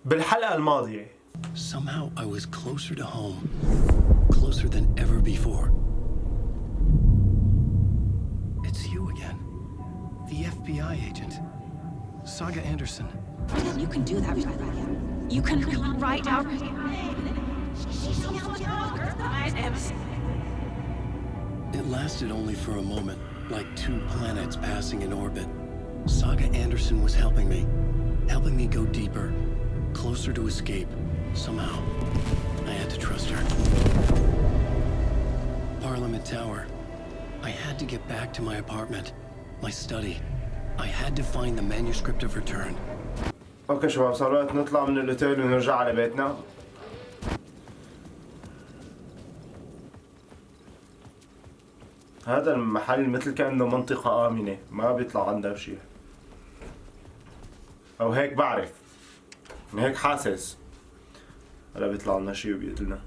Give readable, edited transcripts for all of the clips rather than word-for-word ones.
بالحلقة الماضية. Somehow I was closer to home, closer than ever before. It's you again, the FBI agent, Saga Anderson. You can do that. You can write out. It lasted only for a moment, like two planets passing in orbit. Saga Anderson was helping me go deeper, closer to escape. Somehow, I had to trust her. Parliament Tower. I had to get back to my apartment, my study. I had to find the manuscript of return. اوكي شباب، صار وقت نطلع من الاوتيل ونرجع على بيتنا. هذا المحل مثل كأنه منطقة آمنة، ما بيطلع عندها بشيء. أو هيك بعرف، هيك حاسس. هلا بيطلع لنا شيء وبيقتلنا.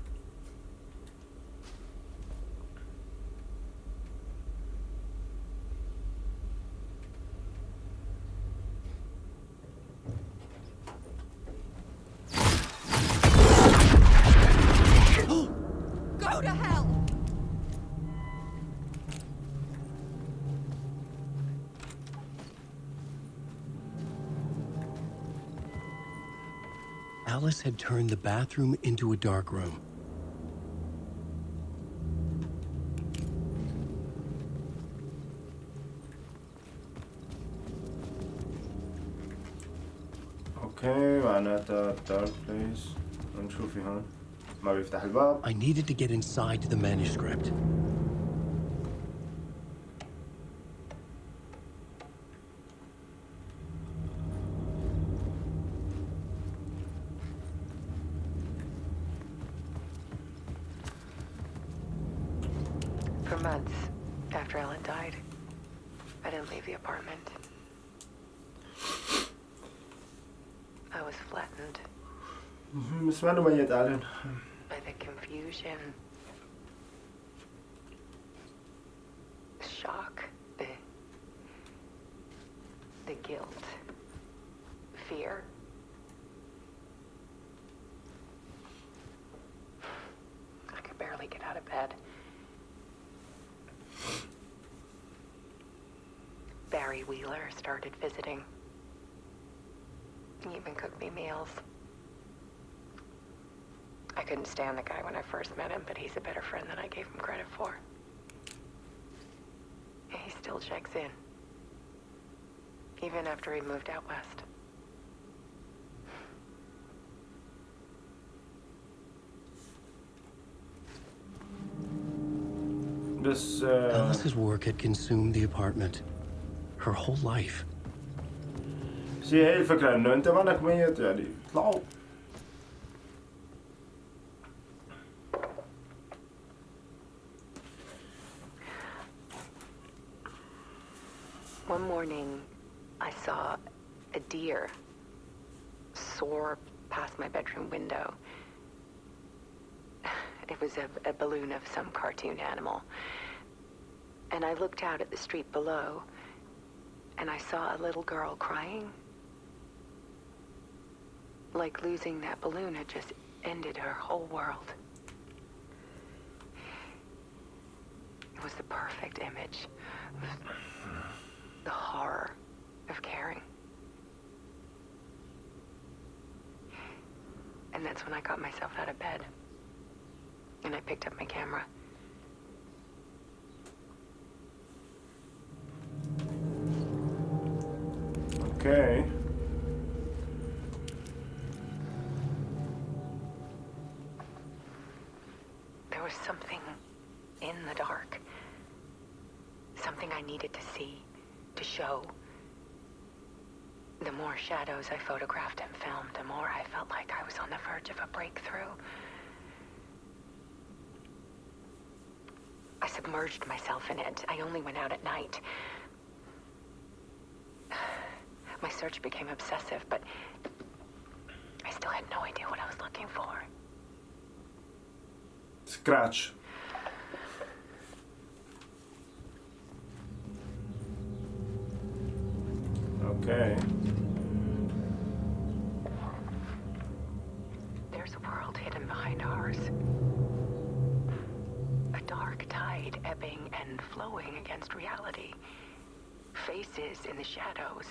Go to hell! Alice had turned the bathroom into a dark room. اوكي معناتها dark place. نشوف في هون. ما بيفتح الباب. I needed to get inside the manuscript. For months after Ellen died, I didn't leave the apartment. I was flattened بس ما له ميت أعلن. by the confusion, the shock, the guilt, fear. I could barely get out of bed. Barry Wheeler started visiting. He even cooked me meals. I couldn't stand the guy when I first met him, but he's a better friend than I gave him credit for. He still checks in, even after he moved out west. بس Alice's work had consumed the apartment. Her whole life. هي الفكرة إنه أنت مانك ميت يعني اطلعوا. One morning, I saw a deer soar past my bedroom window. It was a balloon of some cartoon animal. And I looked out at the street below, and I saw a little girl crying. Like losing that balloon had just ended her whole world. It was the perfect image of the horror of caring. And that's when I got myself out of bed. And I picked up my camera. Okay. There was something in the dark. Something I needed to see, to show. The more shadows I photographed and filmed, the more I felt like I was on the verge of a breakthrough. I submerged myself in it. I only went out at night. My search became obsessive, but I still had no idea what I was looking for. Scratch. Okay. behind ours. A dark tide ebbing and flowing against reality. Faces in the shadows.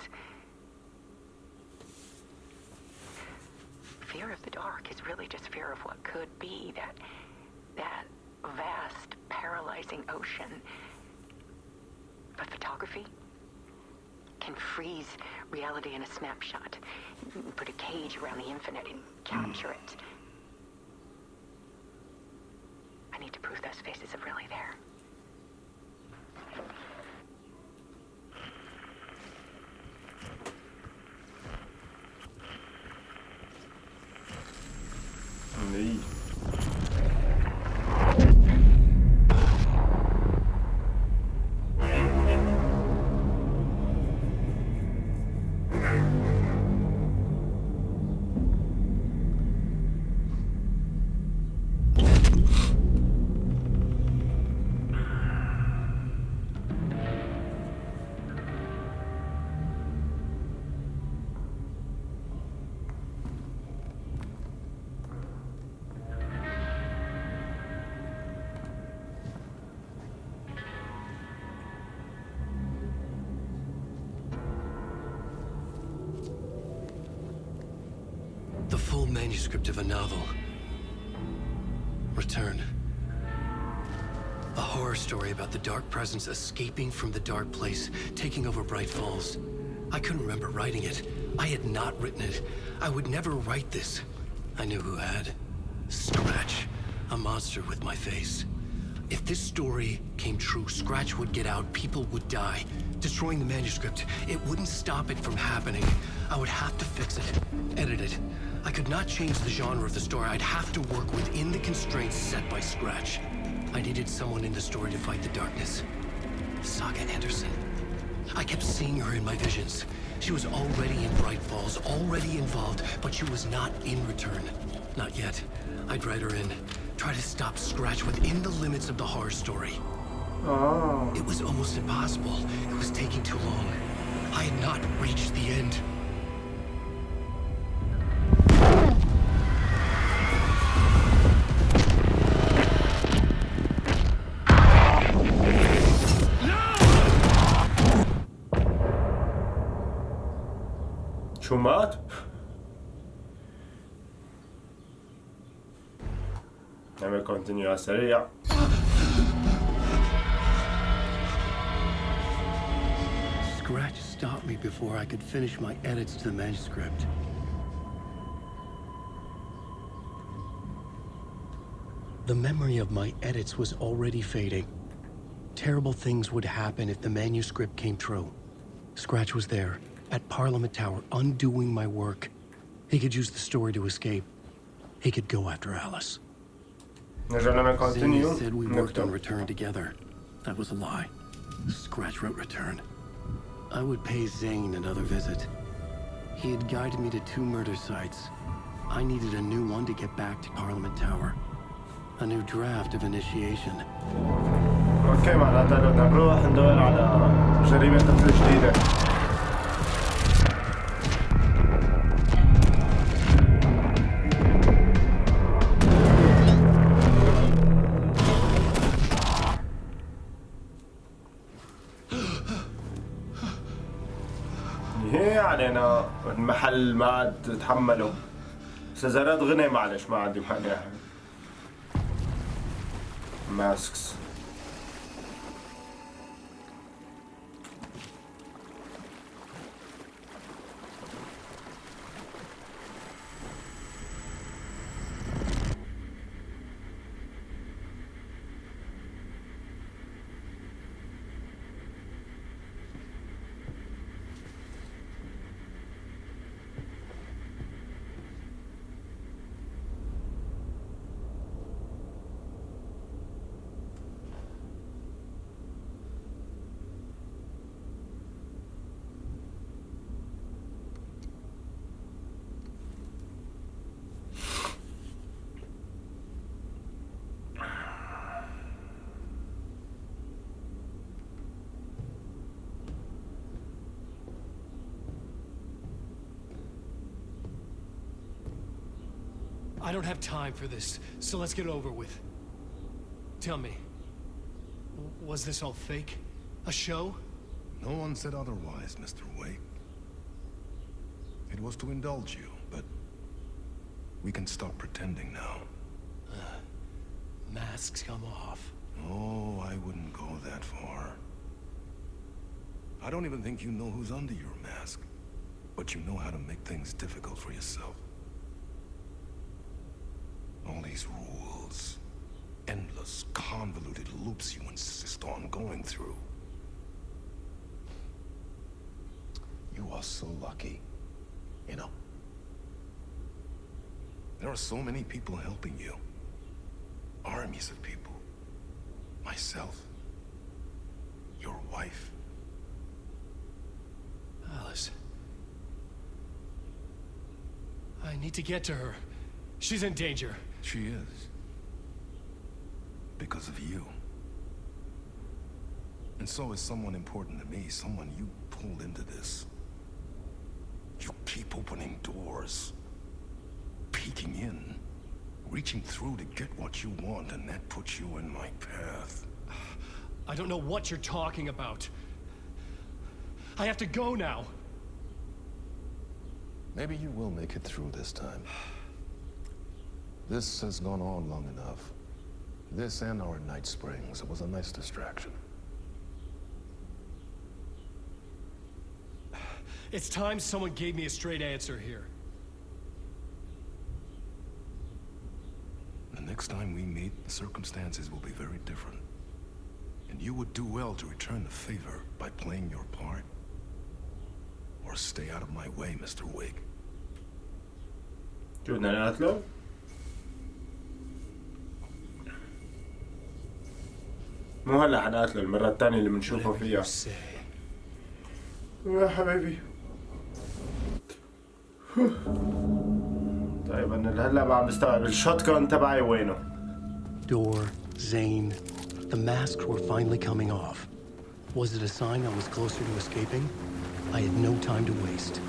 Fear of the dark is really just fear of what could be, that vast, paralyzing ocean. But photography can freeze reality in a snapshot. Put a cage around the infinite and capture it. I need to prove those faces are really there. Nee. The full manuscript of a novel. Return. A horror story about the dark presence escaping from the dark place, taking over Bright Falls. I couldn't remember writing it. I had not written it. I would never write this. I knew who had. Scratch. A monster with my face. If this story came true, Scratch would get out, people would die. Destroying the manuscript, it wouldn't stop it from happening. I would have to fix it, edit it. I could not change the genre of the story. I'd have to work within the constraints set by Scratch. I needed someone in the story to fight the darkness. Saga Anderson. I kept seeing her in my visions. She was already in Bright Falls, already involved, but she was not in Return. Not yet. I'd write her in. Try to stop Scratch within the limits of the horror story. Oh. It was almost impossible. It was taking too long. I had not reached the end. شو مات؟ نعمل كونتينيو على سريع. Scratch stopped me before I could finish my edits to the manuscript. The memory of my edits was already fading. Terrible things would happen if the manuscript came true. Scratch was there, at Parliament Tower, undoing my work. He could use the story to escape. He could go after Alice. Zane said we worked on Return together. That was a lie. Scratch wrote Return. I would pay Zane another visit. He had guided me to 2 murder sites. I needed a new one to get back to Parliament Tower. A new draft of initiation. اوكي معناتها بدنا نروح ندور على جريمة قتل جديدة. هي علينا المحل ما عاد تحمله. سيزارات غني معلش ما عندي مانع. ماسكس. I don't have time for this, so let's get it over with. Tell me, was this all fake? A show? No one said otherwise, Mr. Wake. It was to indulge you, but we can stop pretending now. Masks come off. Oh, I wouldn't go that far. I don't even think you know who's under your mask, but you know how to make things difficult for yourself. All these rules, endless, convoluted loops you insist on going through. You are so lucky, you know. There are so many people helping you. Armies of people. Myself. Your wife. Alice. I need to get to her. She's in danger. She is. Because of you. And so is someone important to me, someone you pulled into this. You keep opening doors. Peeking in. Reaching through to get what you want, and that puts you in my path. I don't know what you're talking about. I have to go now. Maybe you will make it through this time. This has gone on long enough. This and our night springs. It was a nice distraction. It's time someone gave me a straight answer here. The next time we meet, the circumstances will be very different. And you would do well to return the favor by playing your part. Or stay out of my way, Mr. Wake. شو بدنا نقتله؟ مو هلا حنقتله المرة الثانية اللي بنشوفه فيها. يا حبيبي. طيب انا هلا عم بستوعب الشوت جان تبعي وينه؟ Door, Zane. The masks were finally coming off. Was it a sign I was closer to escaping? I had no time to waste.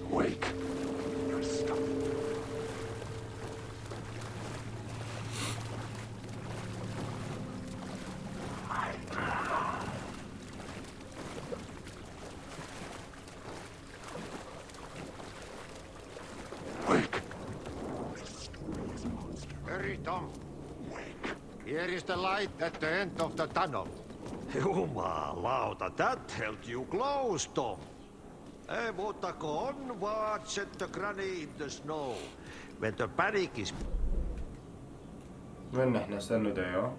Wake. You're stuck. Wake. Hurry, Tom. Wake. Here is the light at the end of the tunnel. Jumalauta, that held you close, Tom. Mutta go on, watch the granny in the snow. When the panic is... وين نحن؟ استنوا دقيقة.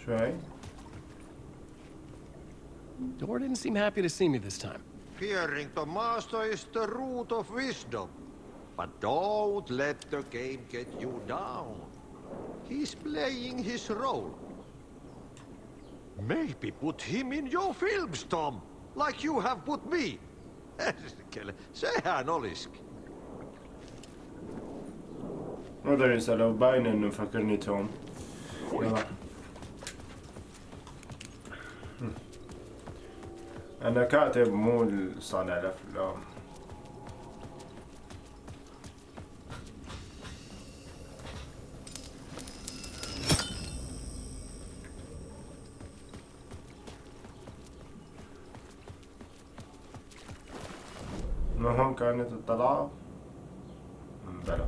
شوي. Door didn't seem happy to see me this time. Fearing the master is the root of wisdom. But don't let the game get you down. He's playing his role. Maybe put him in your films, Tom. Like you have put me. Sehän olisikin. ما ادري ينسى لو باين انه فكرني توم. يلا. انا كاتب مو صانع الافلام. المهم كانت الطلعة بلا.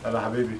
هلا حبيبي.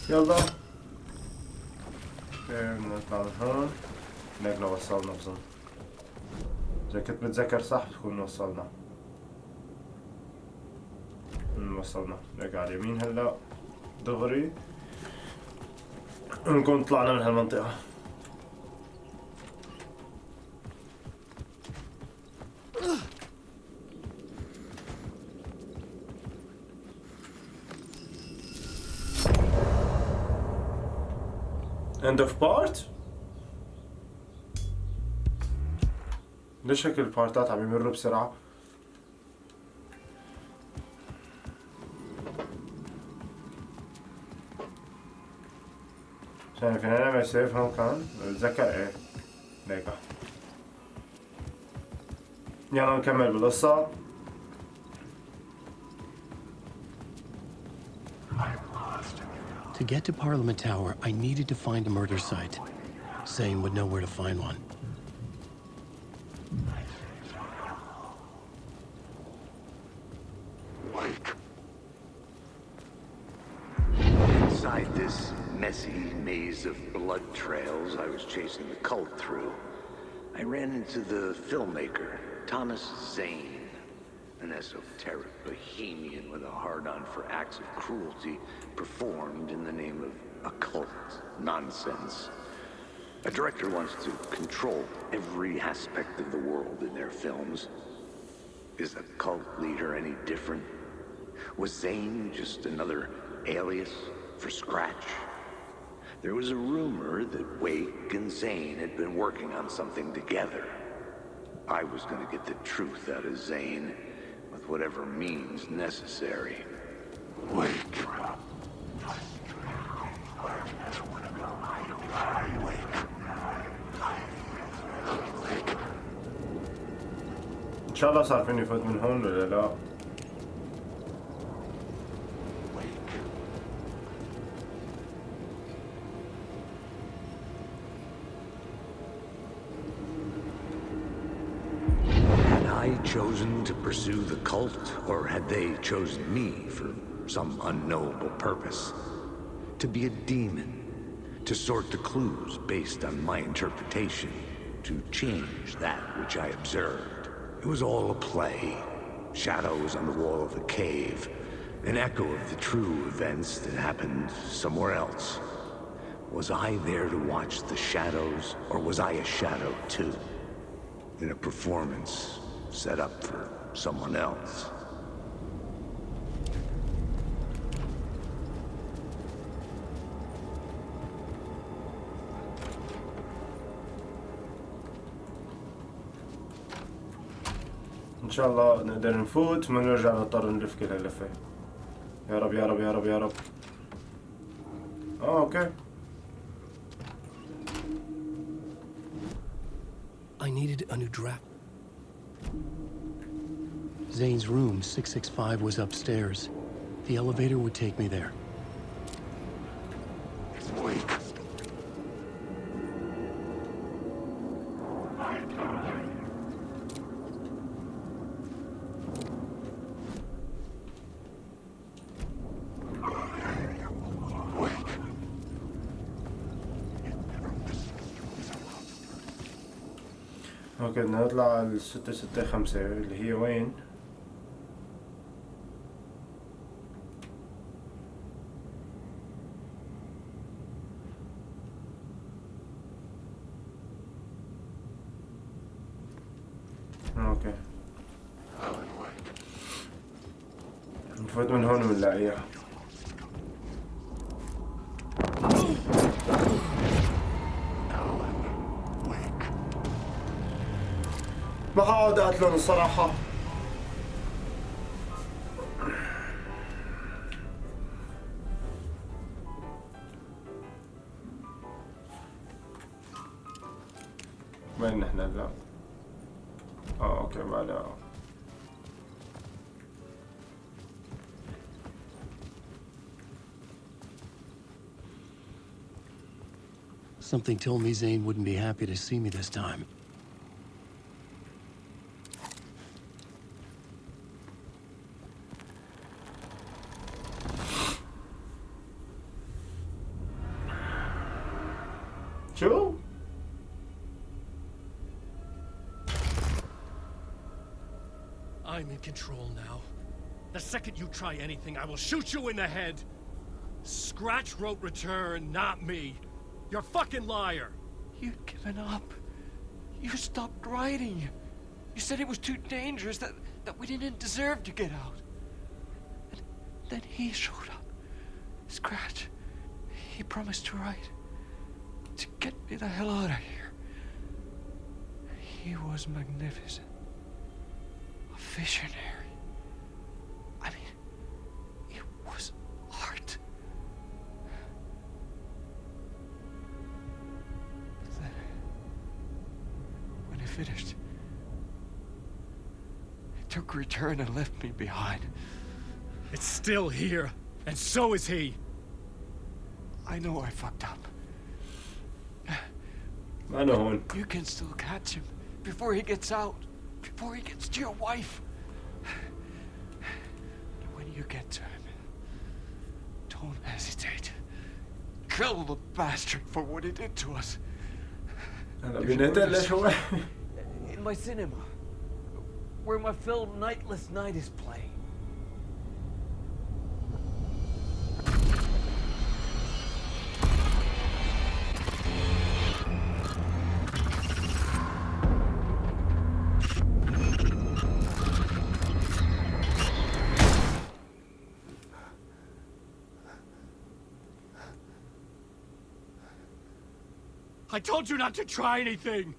يلا نطلع من هون. نقلنا وصلنا بظن. إذا كنت متذكر صح بتكون وصلنا. وصلنا. نرجع على اليمين هلا دغري. نكون طلعنا من هالمنطقة. End of part؟ ليش هيك البارتات عم يمروا بسرعة؟ عشان فينا نعمل سيف هون كان؟ بتذكر ايه ليكا. يلا نكمل بالقصة. To get to Parliament Tower, I needed to find a murder site. Zane would know where to find one. Inside this messy maze of blood trails I was chasing the cult through, I ran into the filmmaker, Thomas Zane. An esoteric bohemian with a hard-on for acts of cruelty performed in the name of occult nonsense. A director wants to control every aspect of the world in their films. Is a cult leader any different? Was Zane just another alias for Scratch? There was a rumor that Wake and Zane had been working on something together. I was going to get the truth out of Zane with whatever means necessary. Wake. إن شاء الله صار فيني فوت من هون ولا لا؟ Chosen to pursue the cult, or had they chosen me for some unknowable purpose? To be a demon, to sort the clues based on my interpretation, to change that which I observed. It was all a play. Shadows on the wall of the cave, an echo of the true events that happened somewhere else. Was I there to watch the shadows, or was I a shadow too? In a performance set up for someone else. إن شاء الله نقدر نفوت وما نرجع نضطر نلف كل هاللفة. يا رب يا رب يا رب يا رب. أوكي. I needed a new draft. Zane's room, 665, was upstairs. The elevator would take me there. اوكي بدنا نطلع على 665 اللي هي وين؟ اوكي نفوت من هون ونلاقيها. ما حقعد اقتلهم الصراحة. وين نحن هلا؟ اوكي بعدها. Something told me Zane wouldn't be happy to see me this time. I'm in control now. The second you try anything, I will shoot you in the head. Scratch wrote return, not me. You're a fucking liar. You'd given up. You stopped writing. You said it was too dangerous, that we didn't deserve to get out. And then he showed up. Scratch. He promised to write. To get me the hell out of here. He was magnificent. A visionary. I mean, it was art. Then, when he finished, he took return and left me behind. It's still here, and so is he. I know I fucked up. I know. You can still catch him before he gets out, before he gets to your wife. When you get to him, don't hesitate. Kill the bastard for what he did to us. In my cinema, where my film Nightless Night is playing. I told you not to try anything!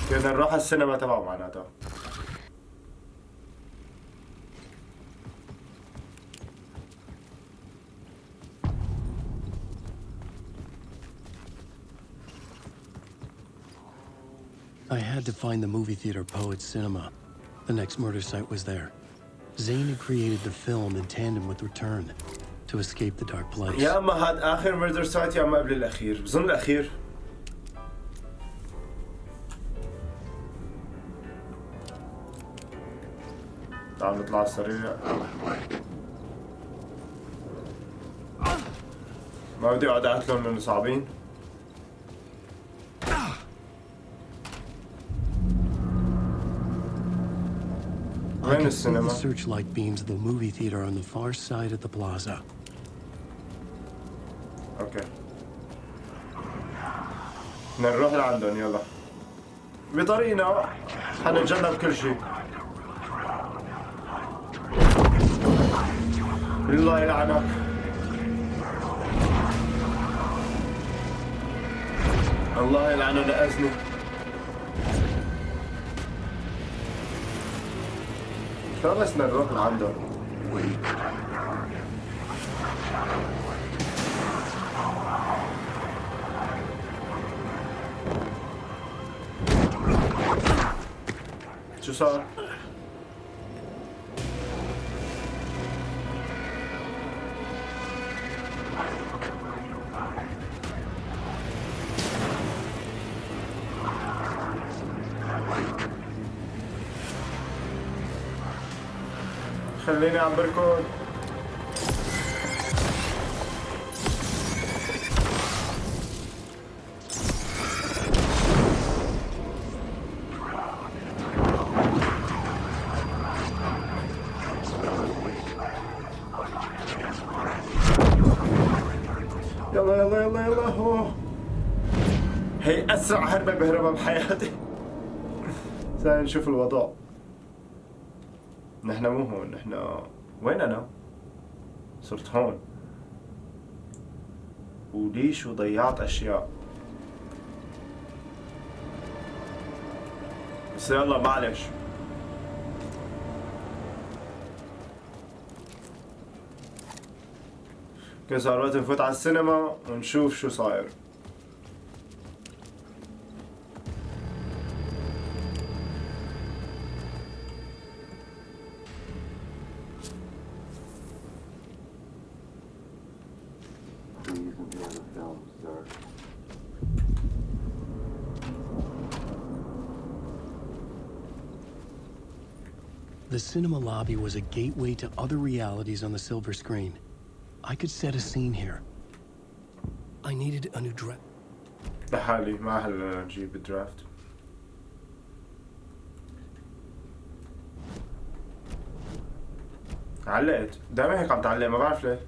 كنا نروح السينما تبعه معناته. I had to find the movie theater Poet's Cinema. The next murder site was there. Zane had created the film in tandem with Return to escape the dark place. يا اما هاد اخر مردر سايت يا اما قبل الاخير، بظن الاخير. تعال نطلع على السريع. ما بدي اقعد اقتلهم لانه صعبين. I could see the searchlight beams of the movie theater on the far side of the plaza. اوكي. بدنا نروح لعندهم يلا. بطريقنا حنتجنب كل شيء. الله يلعنك. الله يلعنه نقزني. شلون بس نروح لعندهم؟ شو صار؟ خليني عم بركض. يلا يلا يلا يلا هو هي أسرع هربة بهربها بحياتي. تعال نشوف الوضع. نحن مو هون، نحن وين أنا؟ صرت هون وليش وضيعت أشياء. بس يلا معلش. كان صار وقت نفوت على السينما ونشوف شو صاير. The cinema lobby was a gateway to other realities on the silver screen. I could set a scene here. I needed a new draft. لحالي ما هلا نجيب الدرافت. علقت دائما هيك عم تعلق ما بعرف ليه.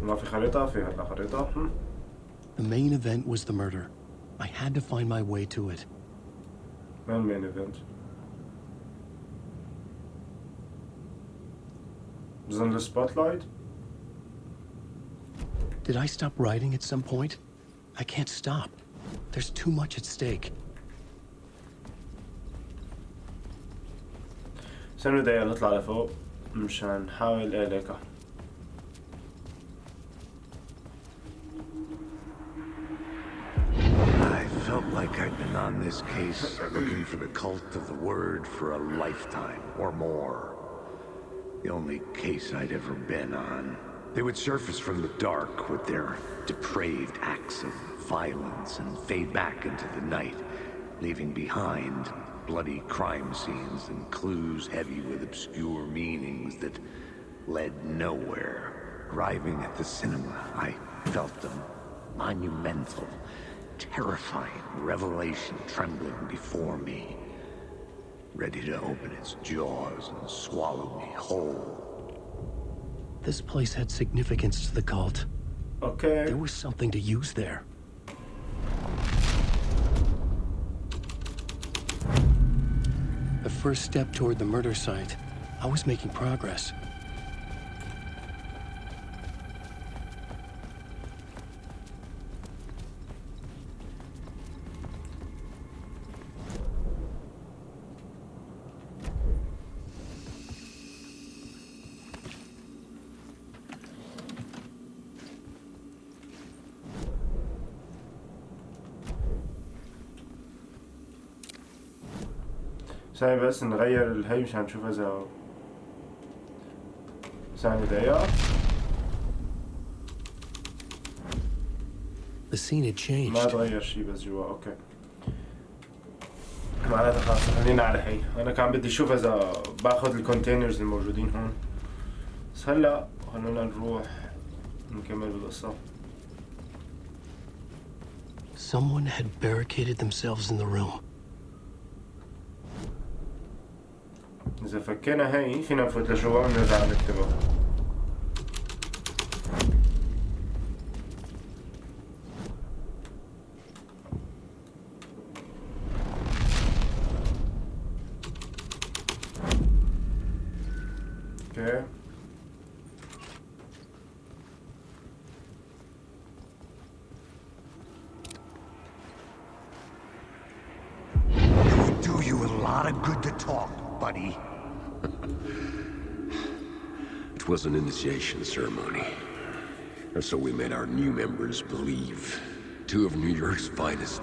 ما في خريطة في هلا خريطة. The main event was the murder. I had to find my way to it. وين main event؟ بظن السبوتلايت. Did I stop writing at some point? I can't stop. There's too much at stake. استنوا دقيقة نطلع لفوق مشان نحاول إليكا. I felt like I'd been on this case looking for the cult of the word for a lifetime or more. The only case I'd ever been on. They would surface from the dark with their depraved acts of violence and fade back into the night, leaving behind bloody crime scenes and clues heavy with obscure meanings that led nowhere. Arriving at the cinema, I felt a monumental, terrifying revelation trembling before me, ready to open its jaws and swallow me whole. This place had significance to the cult. Okay. There was something to use there. The first step toward the murder site. I was making progress. ثانية بس نغير الهي مشان نشوف إذا ثانية دقيقة. The scene had changed. ما تغير شي بس جوا اوكي. معناتها خلاص خلينا على هي. أنا كان بدي أشوف إذا باخذ الكونتينرز الموجودين هون. بس هلا خلونا نروح نكمل بالقصة. Someone had barricaded themselves in the room. إذا فكينا هي فينا نفوت لجوا ونرجع نكتبها. اوكي. It would do you a lot of good to talk, buddy. It was an initiation ceremony. Or so we made our new members believe. Two of New York's finest.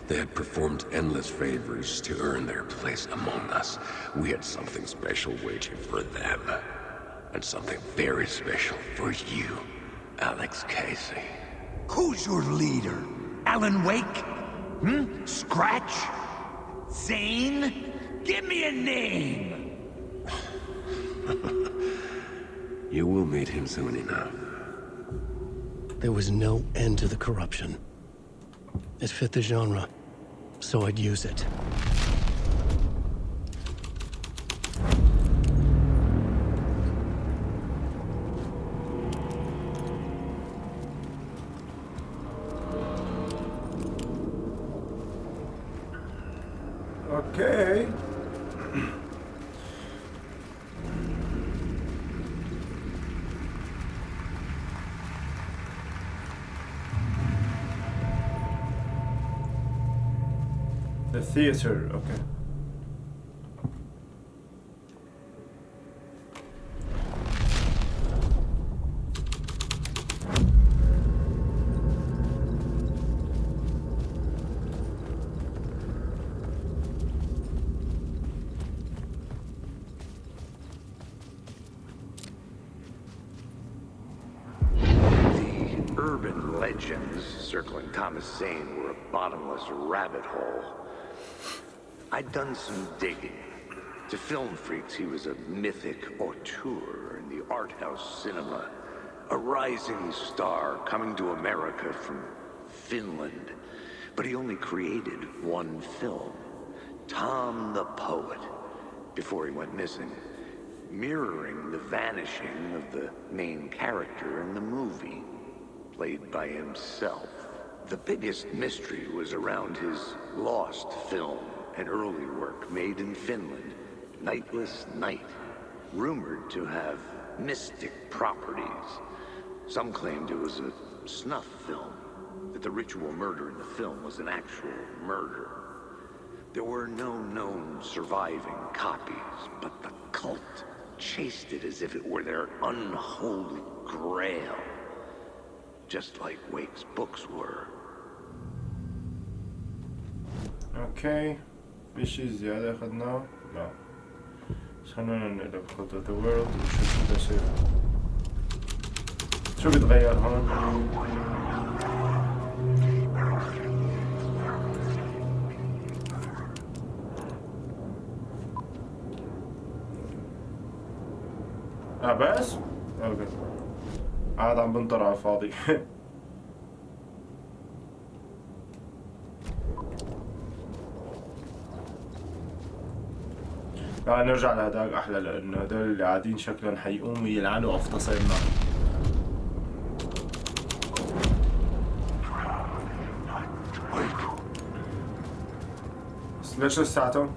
They had performed endless favors to earn their place among us. We had something special waiting for them. And something very special for you, Alex Casey. Who's your leader? Alan Wake? Scratch? Zane? Give me a name! You will meet him soon enough. There was no end to the corruption. It fit the genre, so I'd use it. Okay. The theater, okay. legends circling Thomas Zane were a bottomless rabbit hole. I'd done some digging. To film freaks, he was a mythic auteur in the art house cinema. A rising star coming to America from Finland. But he only created one film, Tom the Poet, before he went missing, mirroring the vanishing of the main character in the movie, played by himself. The biggest mystery was around his lost film, an early work made in Finland, Nightless Night, rumored to have mystic properties. Some claimed it was a snuff film, that the ritual murder in the film was an actual murder. There were no known surviving copies, but the cult chased it as if it were their unholy grail. Just like Wake's books were. اوكي في شي زيادة اخذناه؟ لا بس خلونا نقلب خطة the world ونشوف شو بيصير. شو بيتغير هون؟ بس؟ اوكي قاعد عم بنطر على الفاضي. لا نرجع لهداك احلى لانه هدول اللي قاعدين شكلهم حيقوموا يلعنوا افتصيلنا. بس ليش لساتهم؟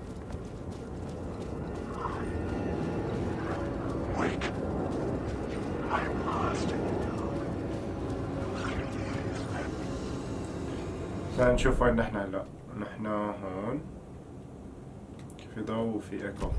خلينا نشوف وين نحن هلا. نحن هون في ضوء وفي ايكو.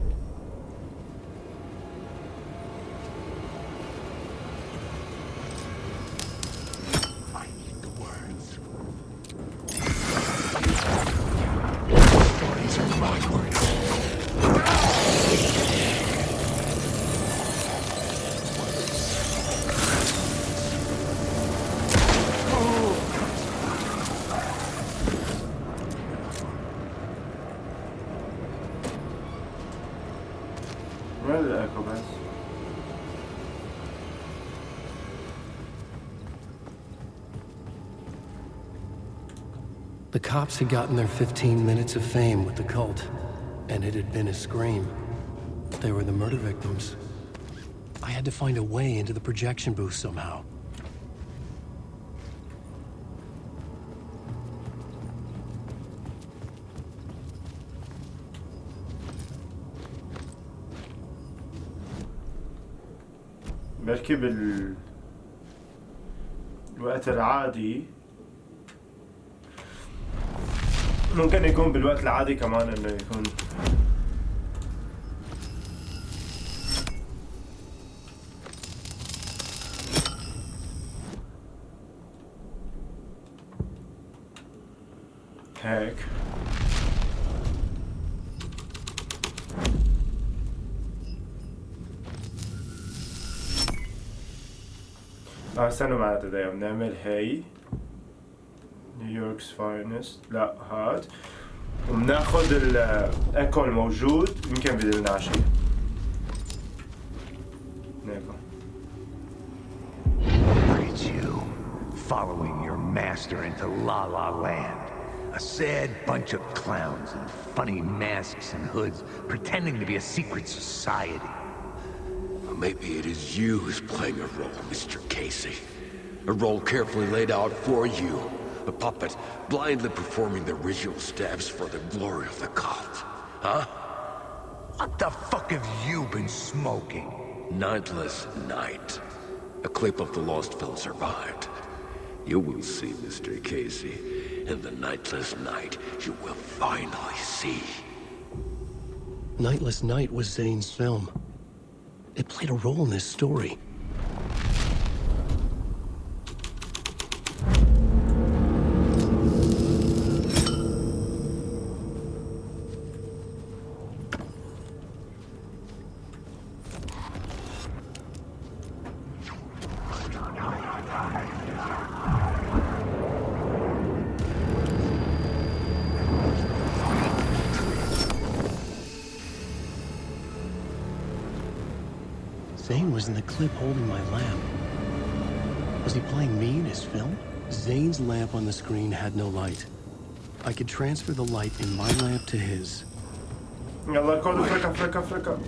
The cops had gotten their 15 minutes of fame with the cult, and it had been a scream. They were the murder victims. I had to find a way into the projection booth somehow. بركي الوقت العادي ممكن يكون بالوقت العادي كمان انه يكون هيك. استنوا معناتها دايما بنعمل هي نيويورك's finest. لا هاد وبناخد الايكو الموجود يمكن بدلنا شيء. Look at you, following your master into La La Land. A sad bunch of clowns in funny masks and hoods, pretending to be a secret society. Maybe it is you who's playing a role, Mr. Casey. A role carefully laid out for you. A puppet blindly performing the ritual steps for the glory of the cult. Huh? What the fuck have you been smoking? Nightless Night. A clip of the lost film survived. You will see, Mr. Casey. In the Nightless Night, you will finally see. Nightless Night was Zane's film. It played a role in this story. Zane was in the clip holding my lamp. Was he playing me in his film? Zane's lamp on the screen had no light. I could transfer the light in my lamp to his. يلا كله فركة.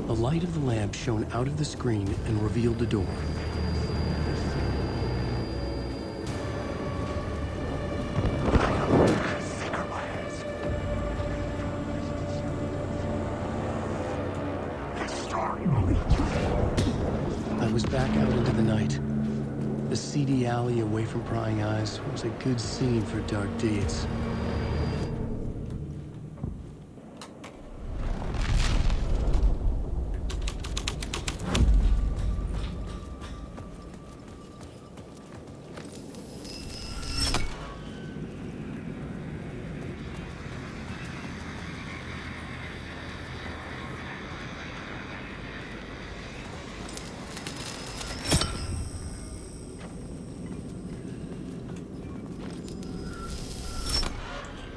The light of the lamp shone out of the screen and revealed the door. I was back out into the night. The seedy alley away from prying eyes was a good scene for dark deeds.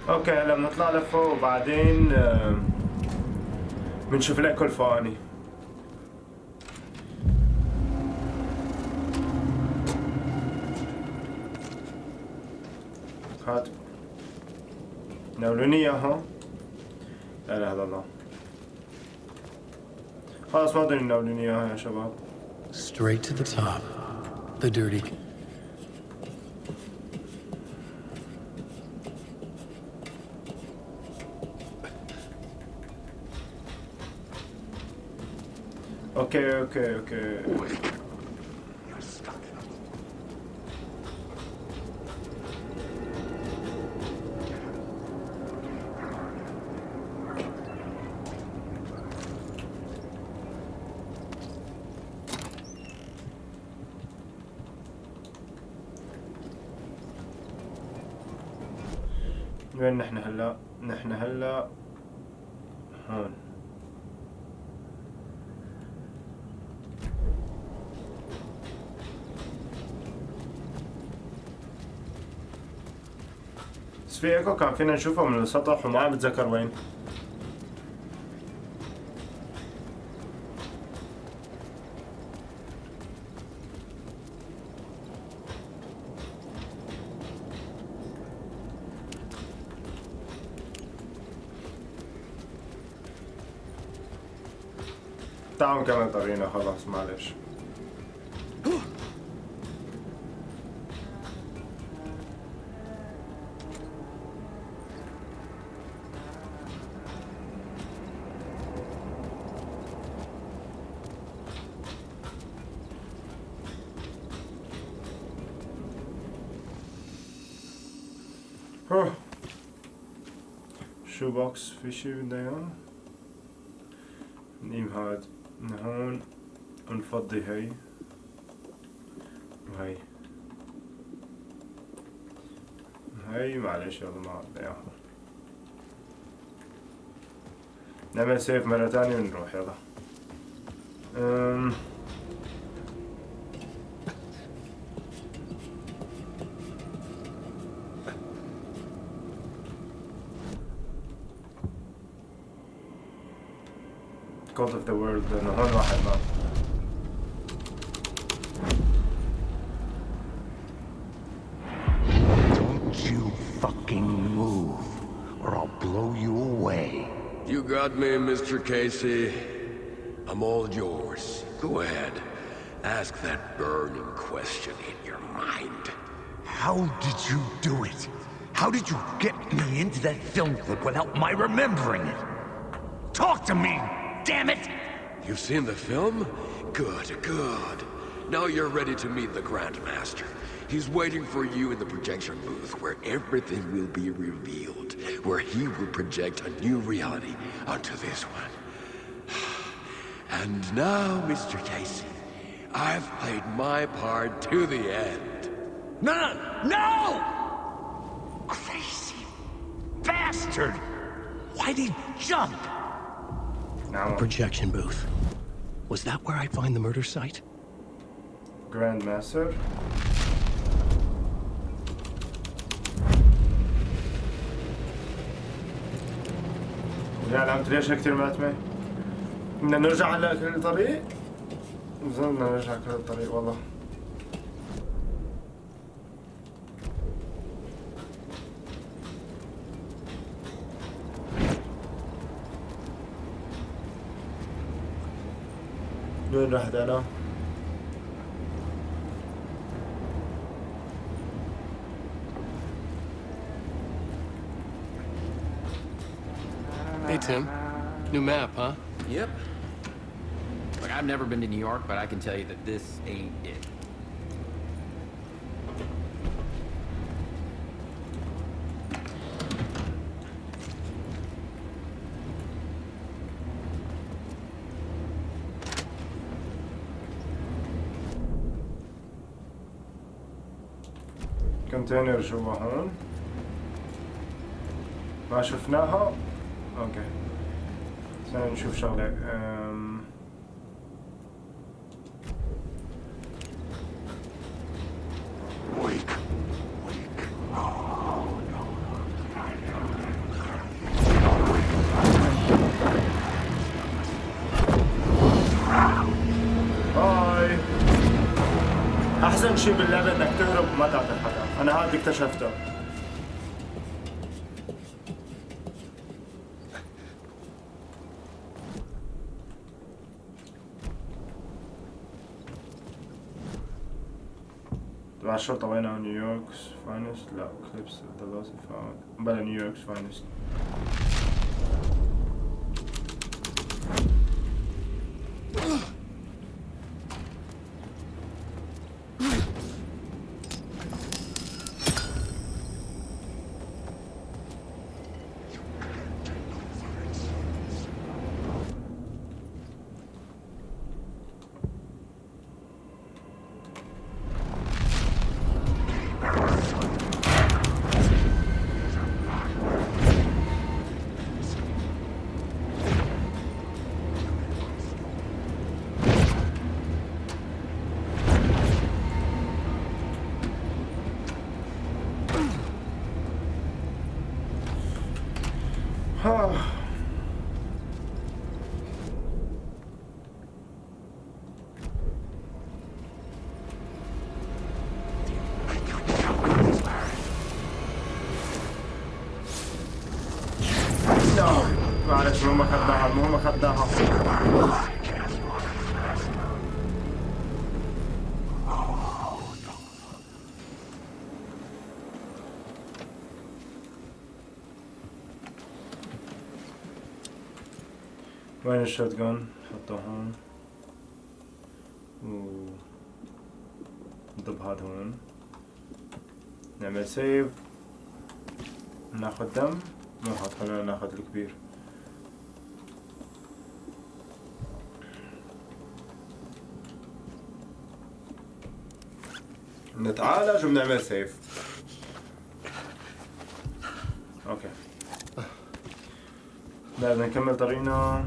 اوكي هلا بنطلع لفوق وبعدين بنشوف لك كل فواني. هات ناولوني اياها. لا اله الا الله. خلاص ما بدهم يناولوني اياها يا شباب. Straight to the top. The dirty. اوكي. وين نحن هلا؟ نحن هلا هون. بس في ايكو كان فينا نشوفه من السطح وما عم بتذكر وين. تعالوا نكمل طريقنا خلاص معلش. شو بوكس في شي بدنا اياه؟ نقيم هاد من هون ونفضي هي وهي معلش يلا ما بدنا اياها. نعمل سيف مرة تانية ونروح يلا. Cult of the World لأنه هون واحد مات. Don't you fucking move, or I'll blow you away. You got me, Mr. Casey. I'm all yours. Go ahead. Ask that burning question in your mind. How did you do it? How did you get me into that film clip without my remembering it? Talk to me! Damn it! You've seen the film? Good. Now you're ready to meet the Grandmaster. He's waiting for you in the projection booth where everything will be revealed, where he will project a new reality onto this one. And now, Mr. Casey, I've played my part to the end. No! Crazy bastard! Why'd he jump? Projection booth. Was that where I find the murder site? Grandmaster. لا عم تريش كتير ماتمة. بدنا نرجع على كل الطريق؟ بدنا نرجع كل الطريق والله. وين رحت أنا؟ Hey, Tim. New map, huh? Yep. Look, I've never been to New York, but I can tell you that this ain't it. كونتينر جوا هون ما شفناها. اوكي خلينا نشوف شغلة. هاي احسن شيء باللعبة انك تهرب وما تعطي حدا. انا هذا اكتشفته. تبع الشرطة وينها؟ نيويورك's finest. لا كليبس ذا لوست فاوند. بلا نيويورك's finest. معلش المهم اخذناها. المهم اخذناها. وين الشوت جان؟ نحطه هون نضب هذا هون. نعمل سيف. ناخذ دم. ناخذ خلينا ناخذ الكبير. نتعالج وبنعمل سيف. اوكي بدنا نكمل طريقنا.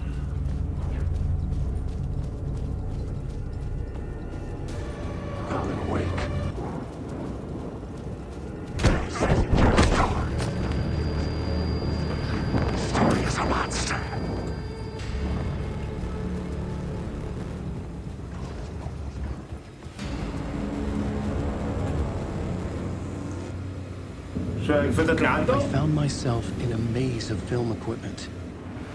I found myself in a maze of film equipment.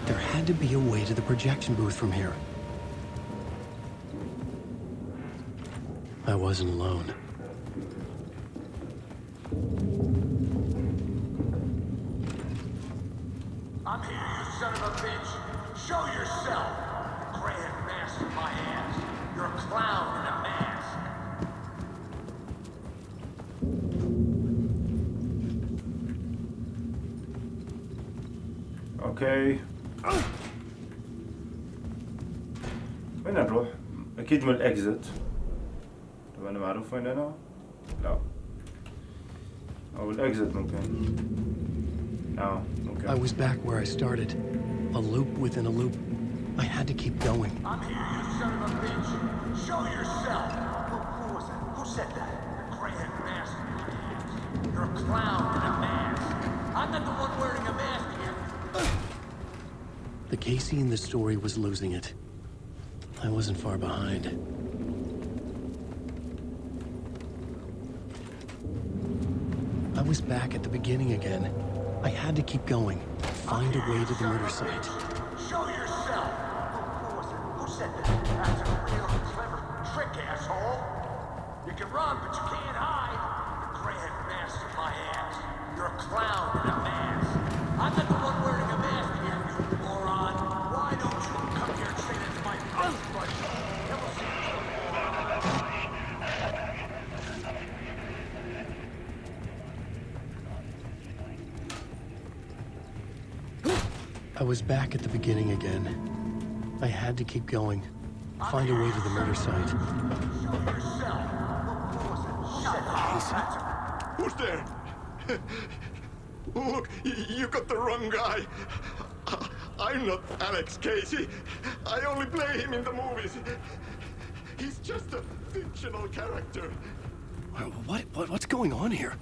There had to be a way to the projection booth from here. I wasn't alone. I'm here, you son of a bitch. Show yourself. Grand master my ass. You're a clown in a mask. اوكي وين نروح؟ اكيد من الاكزت. طب انا معروف وين انا؟ لا او الاكزت ممكن. ممكن. I was back where I started. A loop within a loop. I had to keep going. I'm here, you son of a bitch. Show yourself. Who was that? Who said that? Grand master my ass. You're a clown in a mask. I'm not the one wearing a mask here. The Casey in the story was losing it. I wasn't far behind. I was back at the beginning again. I had to keep going. Find a way to the murder site. Show yourself! Who was it? Who said that? That's a real clever trick, asshole! You can run, but you can't hide! The grand master my ass! You're a clown in a mask! I'm not the one wearing a mask here, you moron! Why don't you come here and say that's my own buddy? Then we'll see you. I was back at the beginning again. I had to keep going. Find a way to the murder site. Who's there? Look, you got the wrong guy. I'm not Alex Casey. I only play him in the movies. He's just a fictional character. What's going on here?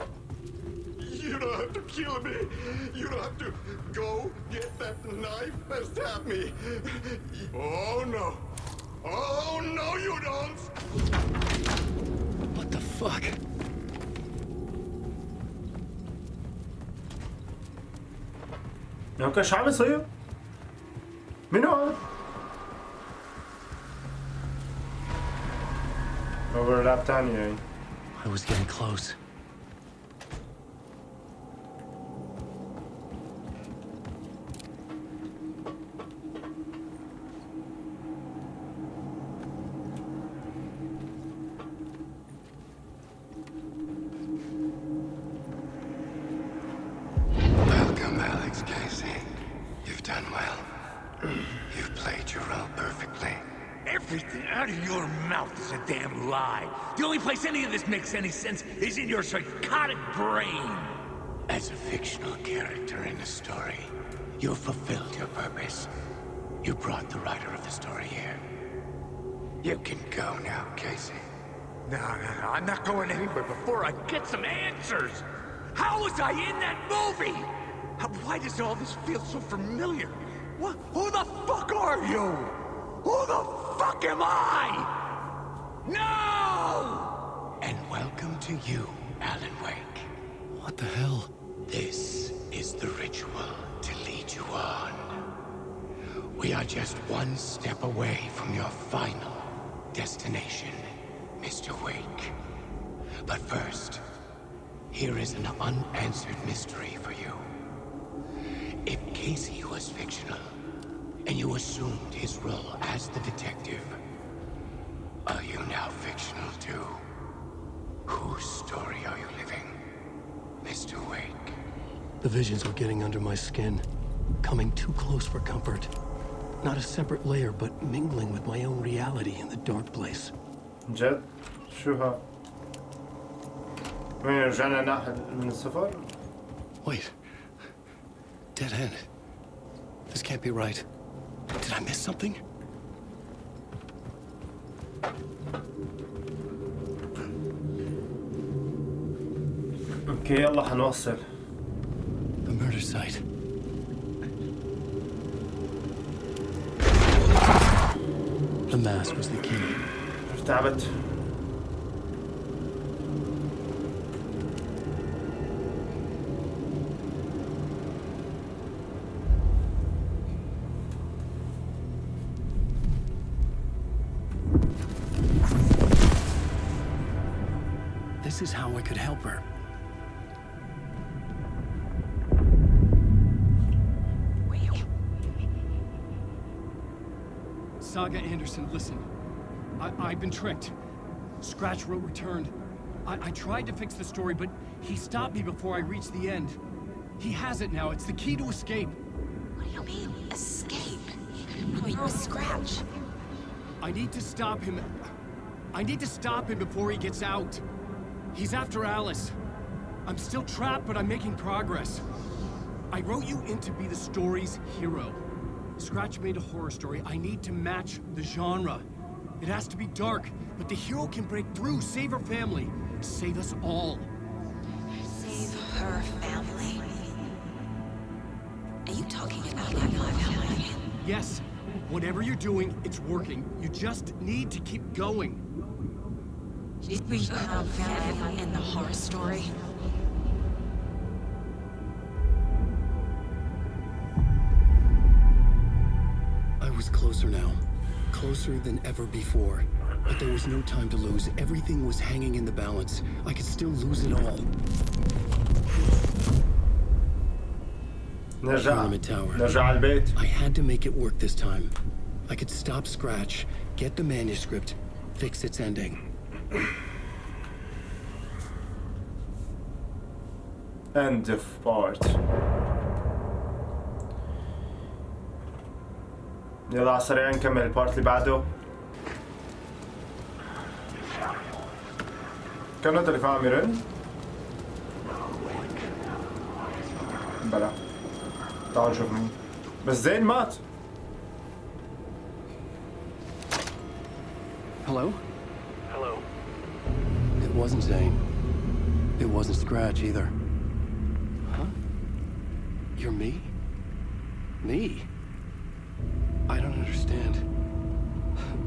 You don't have to kill me. You don't have to go get that knife and stab me. Oh, no. Oh, no, you don't. What the fuck? اوكي شو عم يصير؟ منو هذا؟ اوفرلاب تاني يعني. I was getting close. Welcome, Alex Casey. You've done well. You've played your role perfectly. Everything out of your mouth is a damn lie. The only place any of this makes any sense is in your psychotic brain. As a fictional character in a story, you fulfilled your purpose. You brought the writer of the story here. You can go now, Casey. No, I'm not going anywhere before I get some answers. How was I in that movie? Why does all this feel so familiar? What? Who the fuck are you? Who the fuck am I? No! And welcome to you, Alan Wake. What the hell? This is the ritual to lead you on. We are just one step away from your final destination, Mr. Wake. But first, here is an unanswered mystery for you. If Casey was fictional, and you assumed his role as the detective, are you now fictional too? Whose story are you living, Mr. Wake? The visions were getting under my skin, coming too close for comfort. Not a separate layer, but mingling with my own reality in the dark place. جد؟ شو ها؟ وين رجعنا ناحية من الصفر؟ Wait. Dead end. This can't be right. Did I miss something? اوكي يلا حنوصل. The murder site. The mask was the key. تعبت. This is how I could help her. Saga Anderson, listen. I've been tricked. Scratch wrote returned. I tried to fix the story, but he stopped me before I reached the end. He has it now. It's the key to escape. What do you mean, escape? Oh, you're a Scratch. I need to stop him. I need to stop him before he gets out. He's after Alice. I'm still trapped, but I'm making progress. I wrote you in to be the story's hero. Scratch made a horror story. I need to match the genre. It has to be dark, but the hero can break through, save her family, save us all. Save her family? Are you talking about my family? Yes, Whatever you're doing, it's working. You just need to keep going. We have value in the horror story. I was closer now. Closer than ever before. But there was no time to lose. Everything was hanging in the balance. I could still lose it all. نرجع البيت. I had to make it work this time. I could stop Scratch, get the manuscript, fix its ending. End of part. يلا على السريع نكمل البارت اللي بعده. كان التليفون عم يرن؟ بلا تعالوا نشوف مين. بس زين مات. Hello? Hello. It wasn't Zane. It wasn't Scratch either. Huh? You're me? Me? I don't understand.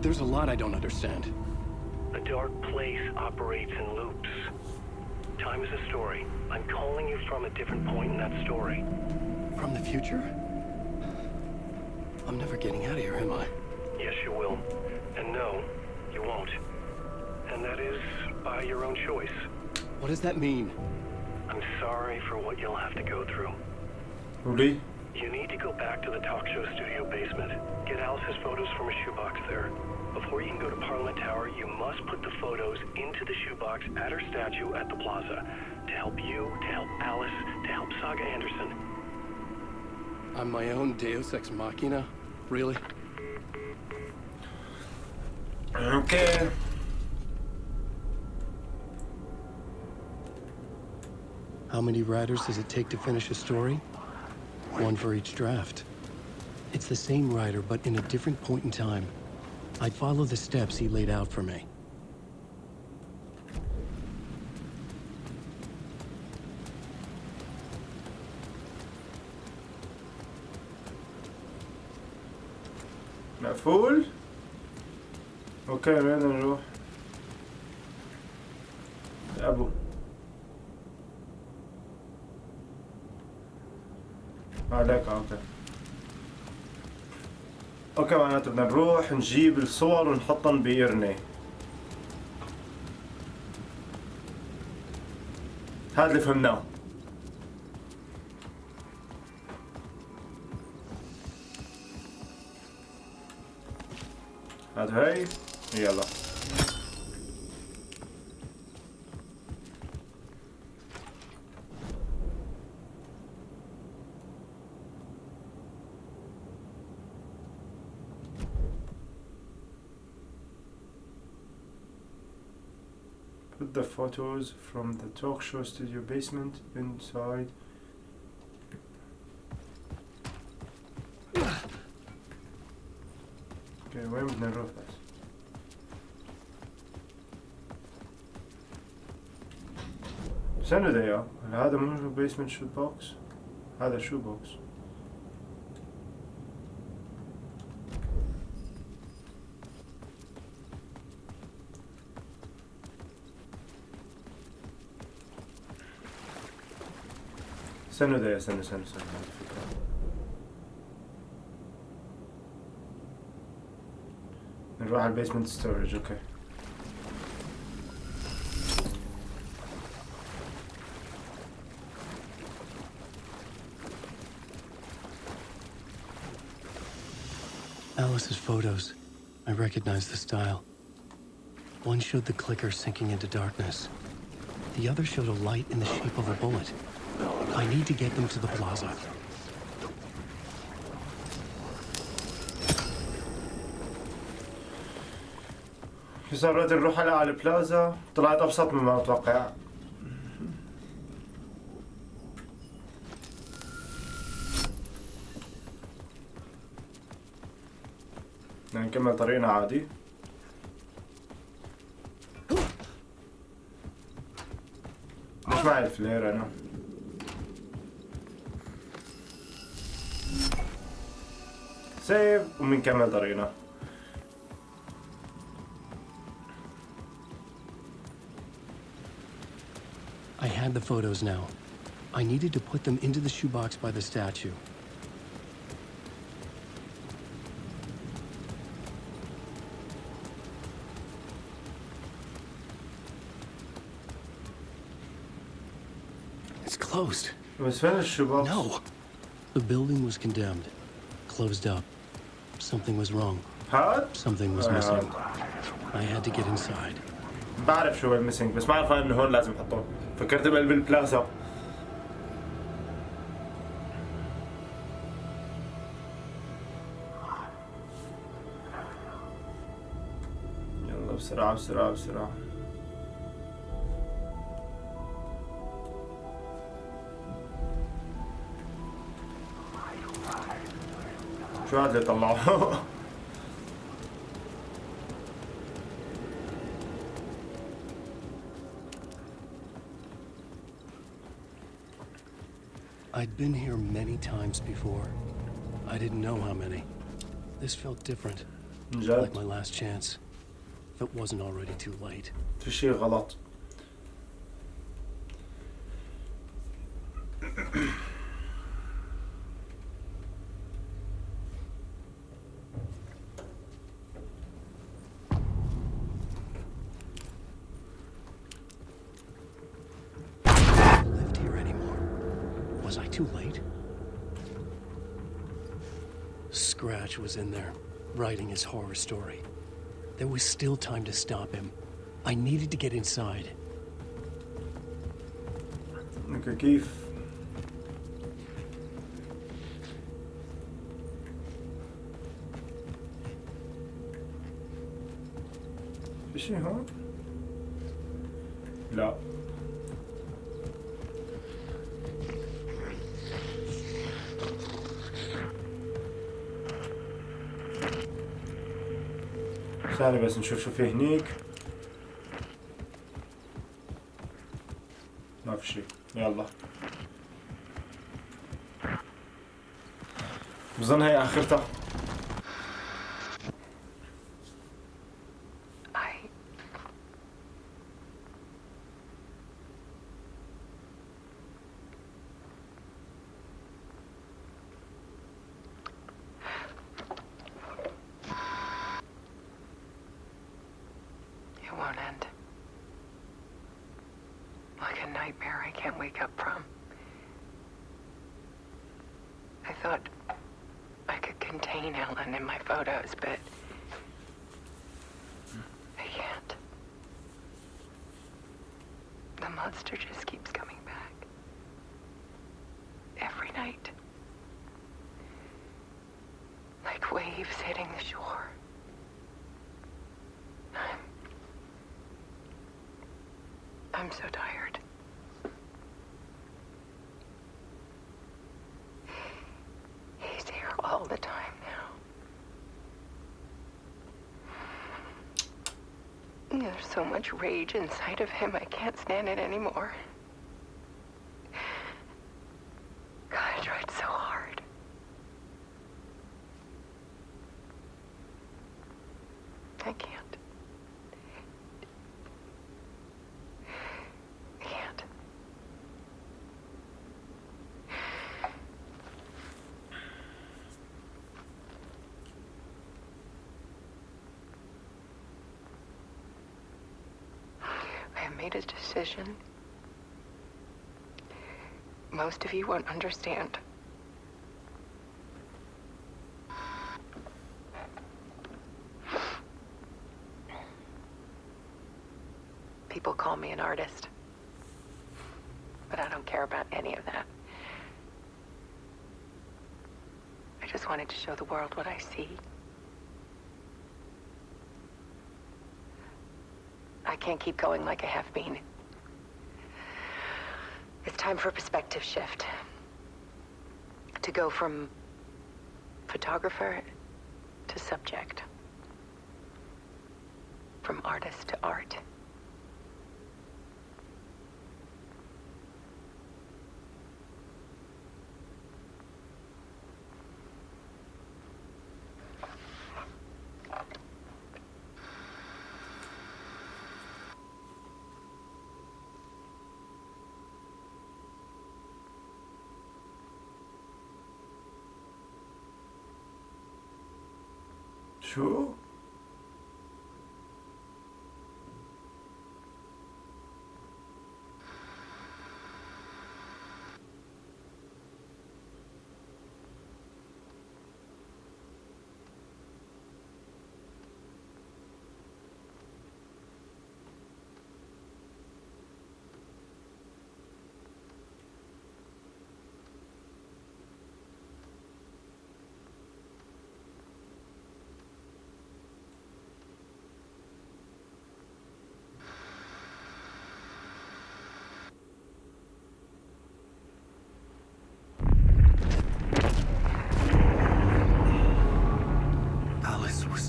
There's a lot I don't understand. A dark place operates in loops. Time is a story. I'm calling you from a different point in that story. From the future? I'm never getting out of here, am I? Yes, you will. And no, you won't. And that is by your own choice. What does that mean? I'm sorry for what you'll have to go through. Really? You need to go back to the talk show studio basement. Get Alice's photos from a shoebox there. Before you can go to Parliament Tower, you must put the photos into the shoebox at her statue at the plaza. To help you, to help Alice, to help Saga Anderson. I'm my own Deus Ex Machina? Really? Okay. How many writers does it take to finish a story? One for each draft. It's the same writer, but in a different point in time. I'd follow the steps he laid out for me. مقفول؟ اوكي وين نروح؟ ابو عليك اوكي. اوكي معناته بدنا نروح نجيب الصور ونحطهم بإيرني. هذا اللي فهمناه. هذا هي يلا. Put the photos from the talk show studio basement inside. Okay, وين بدنا نروح بس؟ استنوا دقيقة، هذا مو basement shoe box؟ هذا shoe box. استنوا دقيقة استنوا نروح على البيسمنت ستورج. اوكي Alice's photos. I recognize the style. One showed the clicker sinking into darkness. The other showed a light in the shape of a bullet. I need to get them to the plaza. صارت نروح على البلازا طلعت أبسط مما أتوقع. نكمل طريقنا عادي. مش معي الفلير أنا. سيف وبنكمل طريقنا. I had the photos now. I needed to put them into the shoebox by the statue. It's closed. بس فين الشباك؟ No. The building was condemned. Closed up. Something was wrong. هاد؟ Something was missing. I had to get inside. بعرف شو الميسنج بس ما اعرف انه هون لازم احطه. فكرت بقلب البلازا. يلا بسرعة بسرعة بسرعة. شو هاد اللي طلعوه؟ I'd been here many times before. I didn't know how many. This felt different. Like my last chance. If it wasn't already too late. في شيء غلط. Was I too late? Scratch was in there, writing his horror story. There was still time to stop him. I needed to get inside. Okay, كيف؟ في شيء هون؟ لا. ثاني بس نشوف شو في هنيك. ما في شيء. يلا. بظن هي آخرتها. Monster just keeps coming back. Every night. Like waves hitting the shore. I'm so tired. He's here all the time now. There's so much rage inside of him, I can't stand it anymore. God, I tried so hard. I can't. I can't. Made a decision. Most of you won't understand. People call me an artist, but I don't care about any of that. I just wanted to show the world what I see. I can't keep going like I have been. It's time for a perspective shift. To go from photographer to subject. From artist to art. شو؟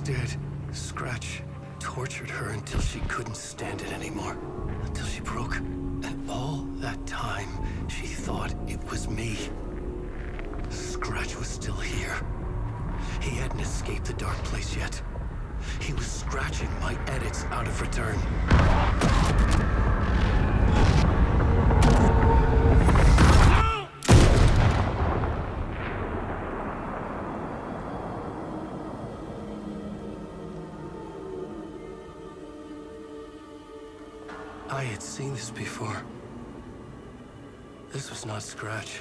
Dead. Scratch tortured her until she couldn't stand it anymore. Until she broke. And all that time, she thought it was me. Scratch was still here. He hadn't escaped the dark place yet. He was scratching my edits out of return. I had seen this before. This was not Scratch.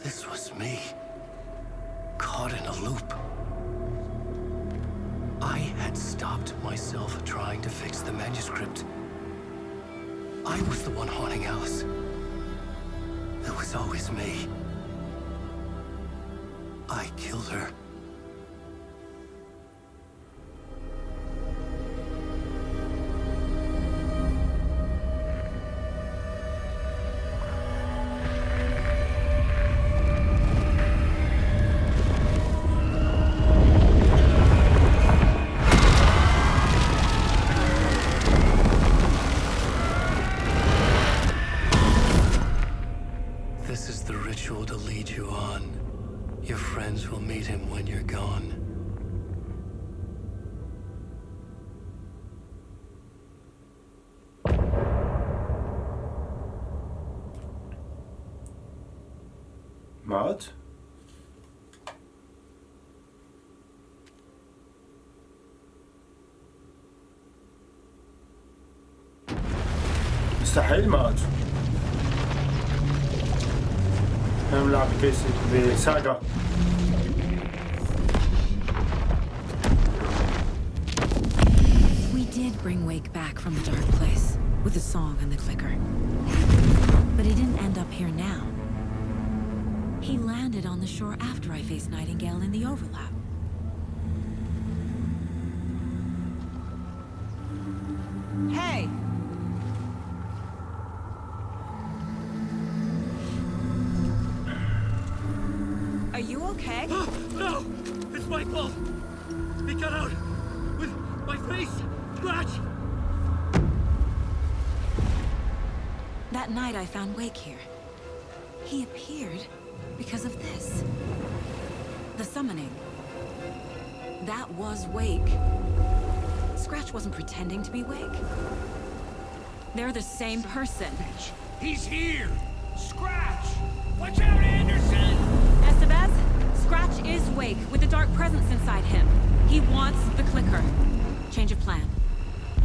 This was me. Caught in a loop. I had stopped myself trying to fix the manuscript. I was the one haunting Alice. It was always me. I killed her. This is the ritual to lead you on. Your friends will meet him when you're gone. مات؟ مستحيل مات. انا بلعب بساجا. We did bring Wake back from the dark place with the song and the clicker. But he didn't end up here now. He landed on the shore after I faced Nightingale in the overlap. Hey! Are you okay? No! It's my fault! He got out with my face! Scratch! That night I found Wake here. He appeared because of this. The summoning. That was Wake. Scratch wasn't pretending to be Wake. They're the same person. He's here! Scratch! Watch out, Anderson! Estevez, Scratch is Wake with the dark presence inside him. He wants the clicker. Change of plan.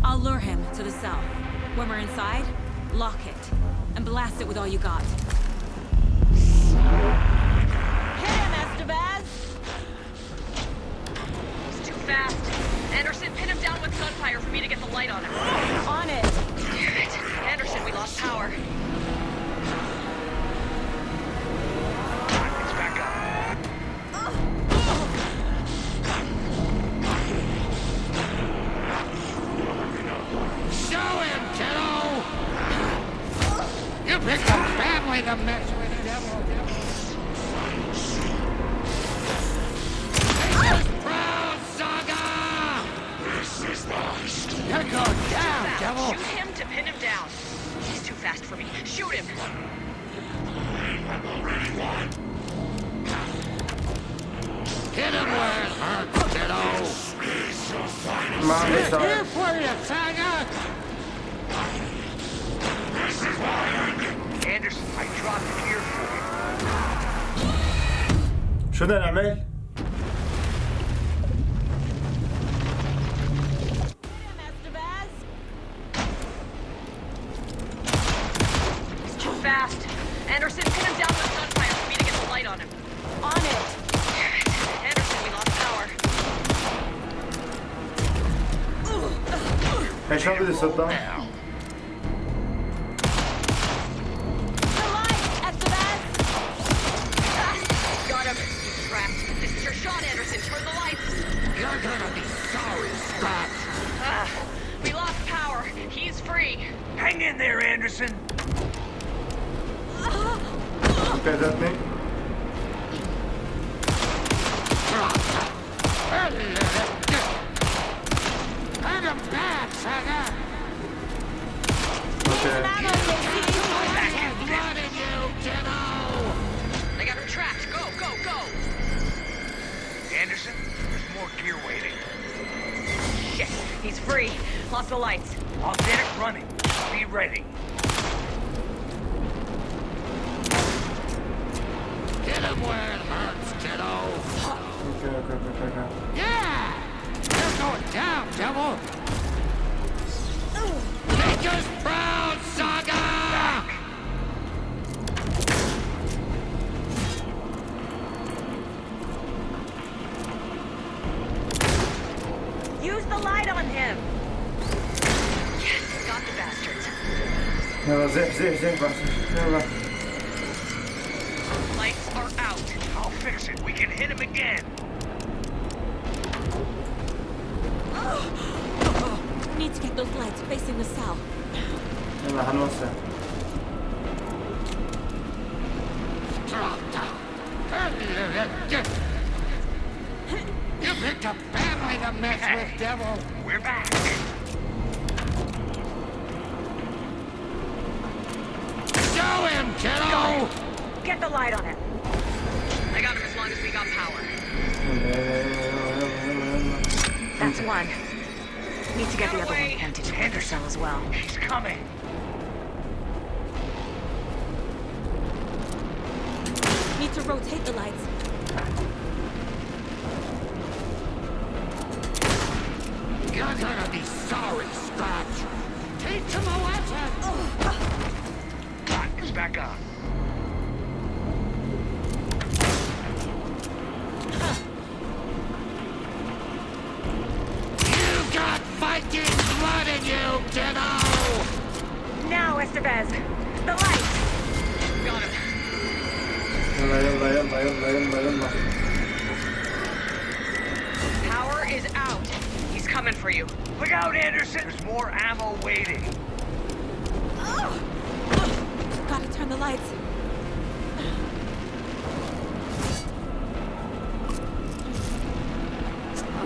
I'll lure him to the cell. When we're inside, lock it. And blast it with all you got. Hit him, Estevez! He's too fast. Anderson, pin him down with gunfire for me to get the light on him. On it! Damn it. Anderson, we lost power. It's back up. Show him, kiddo! You picked a bad way to mess with the devil. This is proud, Saga! This is nice. You're going down, devil! Shoot him to pin him down. He's too fast for me. Shoot him! I'm already one. Hit him where it hurts, kiddo! Here for you, Saga! This is why Anderson, I dropped here for you. شو بدنا نعمل؟ fast. Anderson, pin him down with gunfire for me to get the light on him. On it. Damn it. Anderson, we lost power. Hey, شلون بدي صدق؟ Got him. He's trapped. This is your shot, Anderson. Turn the lights. You're gonna be sorry, Scott. We lost power. He's free. Hang in there, Anderson. Okay, that me. Hang him back, Saga. Okay. Blood in you, kiddo. They got him trapped. Go, go, go. Anderson, there's more gear waiting. Shit. He's free. Lost the lights. I'll get it running. Be ready. Get him where it hurts, kiddo. Okay. Yeah! You're going down, devil! Make us proud, Saga! Use the light on him. Yes, got the bastards. يلا زح بس يلا. Lights are out. I'll fix it. We can hit him again. Need to get those lights facing the cell. يلا حنوصل. You picked a family to mess with, devil! We're back. Show him, kiddo! Get the light on him. I got him as long as we got power. That's one. Need to get the other one pointed to the cell as well. He's coming. Need to rotate the lights. You're gonna be sorry, Scratch. Teach him a lesson! It's back on. You got Viking blood in you, kiddo! Now, Estevez. The light. Got him. يلا. Power is out. He's coming for you. Look out, Anderson. There's more ammo waiting. Gotta turn the lights.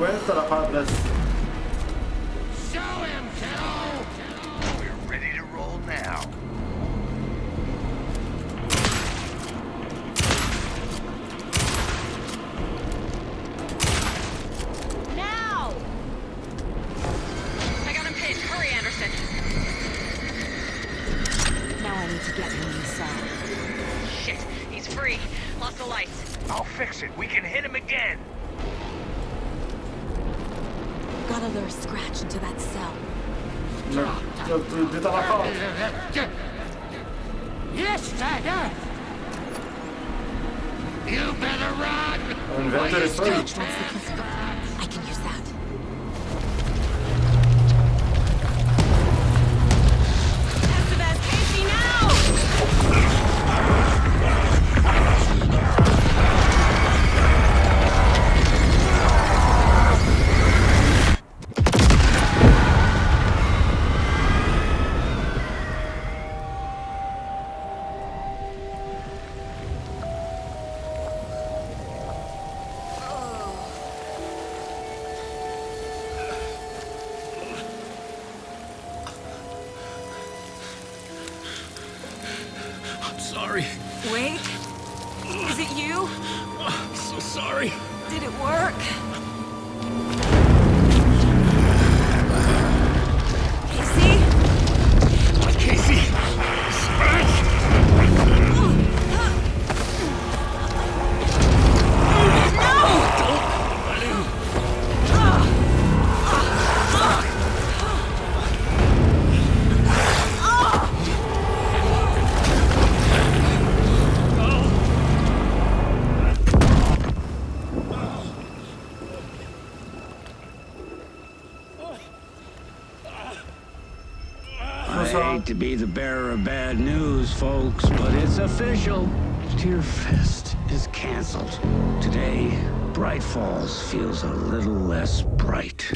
وين الطلقات بس؟ Show him, kiddo! We're ready to roll now. Now! I got him pinned. Hurry, Anderson. Now I need to get him in the cell. Shit. He's free. Lost the lights. I'll fix it. We can hit him again. Gotta lure Scratch into that cell. دي طلقات. Yes, Saga! You better run! Inventory That's the clicker. I can use that. Estevez, Casey, now! Sorry. Wait. Is it you? I'm so sorry. Did it work? Casey? What, Casey? Scratch! hate to be the bearer of bad news, folks, but it's official. Tear Fest is canceled. Today, Bright Falls feels a little less bright.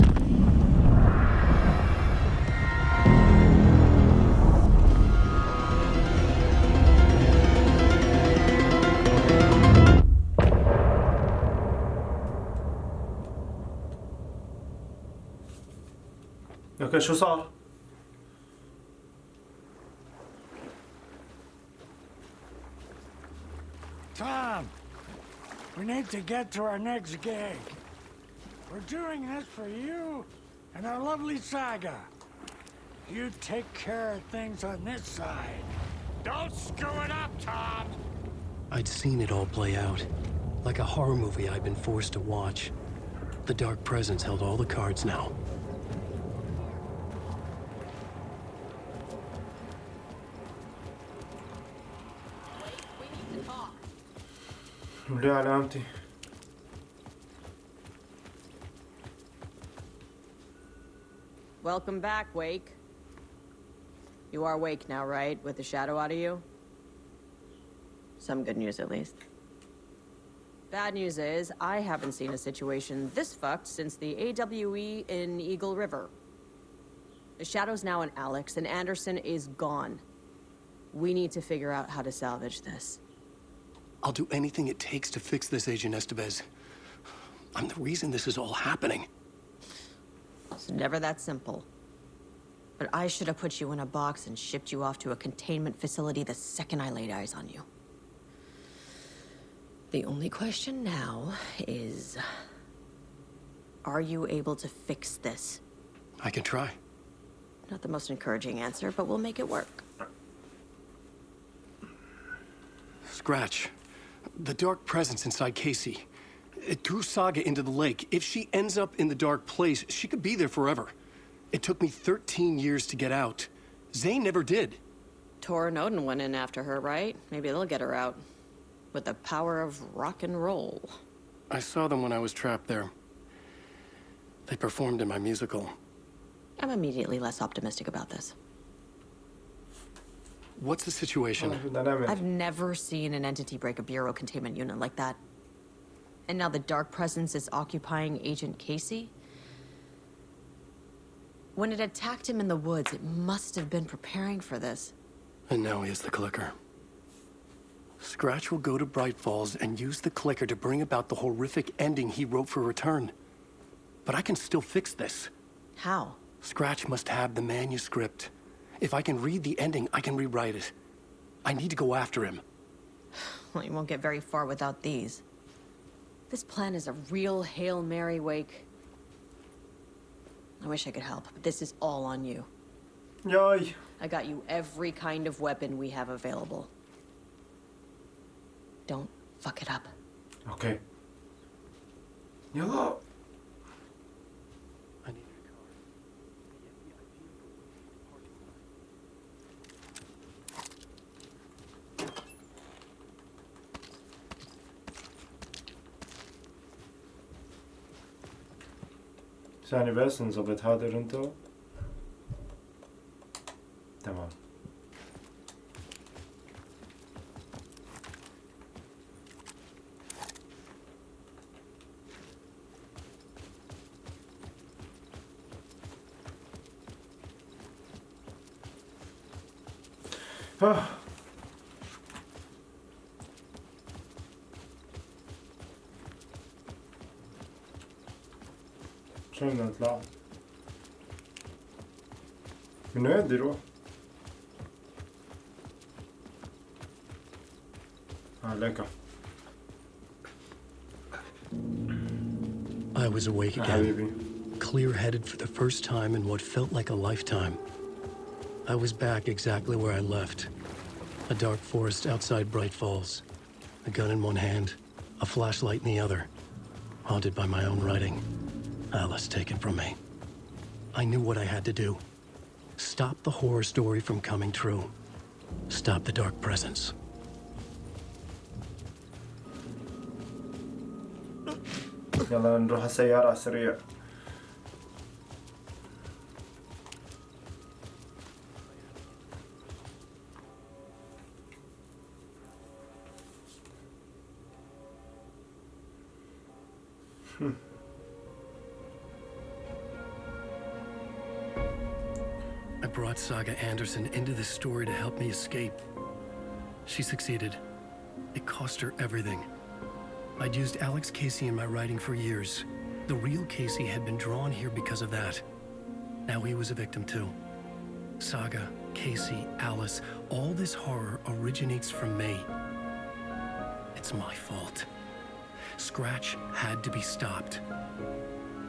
اوكي شو صار؟ Tom, we need to get to our next gig. We're doing this for you and our lovely Saga. You take care of things on this side. Don't screw it up, Tom! I'd seen it all play out. Like a horror movie I'd been forced to watch. The Dark Presence held all the cards now. وليه علامتي؟ Welcome back, Wake. You are Wake now, right? With the shadow out of you? Some good news, at least. Bad news is, I haven't seen a situation this fucked since the AWE in Eagle River. The shadow's now in Alex, and Anderson is gone. We need to figure out how to salvage this. I'll do anything it takes to fix this, Agent Estevez. I'm the reason this is all happening. It's never that simple. But I should have put you in a box and shipped you off to a containment facility the second I laid eyes on you. The only question now is... are you able to fix this? I can try. Not the most encouraging answer, but we'll make it work. Scratch. The dark presence inside Casey. It threw Saga into the lake. If she ends up in the dark place, she could be there forever. It took me 13 years to get out. Zane never did. Tor and Odin went in after her, right? Maybe they'll get her out. With the power of rock and roll. I saw them when I was trapped there. They performed in my musical. I'm immediately less optimistic about this. What's the situation? I've never seen an entity break a bureau containment unit like that. And now the Dark Presence is occupying Agent Casey? When it attacked him in the woods, it must have been preparing for this. And now he has the clicker. Scratch will go to Bright Falls and use the clicker to bring about the horrific ending he wrote for Return. But I can still fix this. How? Scratch must have the manuscript. If I can read the ending, I can rewrite it. I need to go after him. Well, you won't get very far without these. This plan is a real Hail Mary, Wake. I wish I could help, but this is all on you. Yay. I got you every kind of weapon we have available. Don't fuck it up. Okay. يلا. ثاني بس نظبط هذا الرنتو. تمام. شلون بدنا نطلع؟ من وين بدي اروح؟ لك. I was awake again, clear-headed for the first time in what felt like a lifetime. I was back exactly where I left. A dark forest outside Bright Falls. A gun in one hand, a flashlight in the other. Haunted by my own writing. Alice taken from me. I knew what I had to do. Stop the horror story from coming true. Stop the dark presence. يلا نروح السيارة على السريع. I brought Saga Anderson into this story to help me escape. She succeeded. It cost her everything. I'd used Alex Casey in my writing for years. The real Casey had been drawn here because of that. Now he was a victim too. Saga, Casey, Alice, all this horror originates from me. It's my fault. Scratch had to be stopped.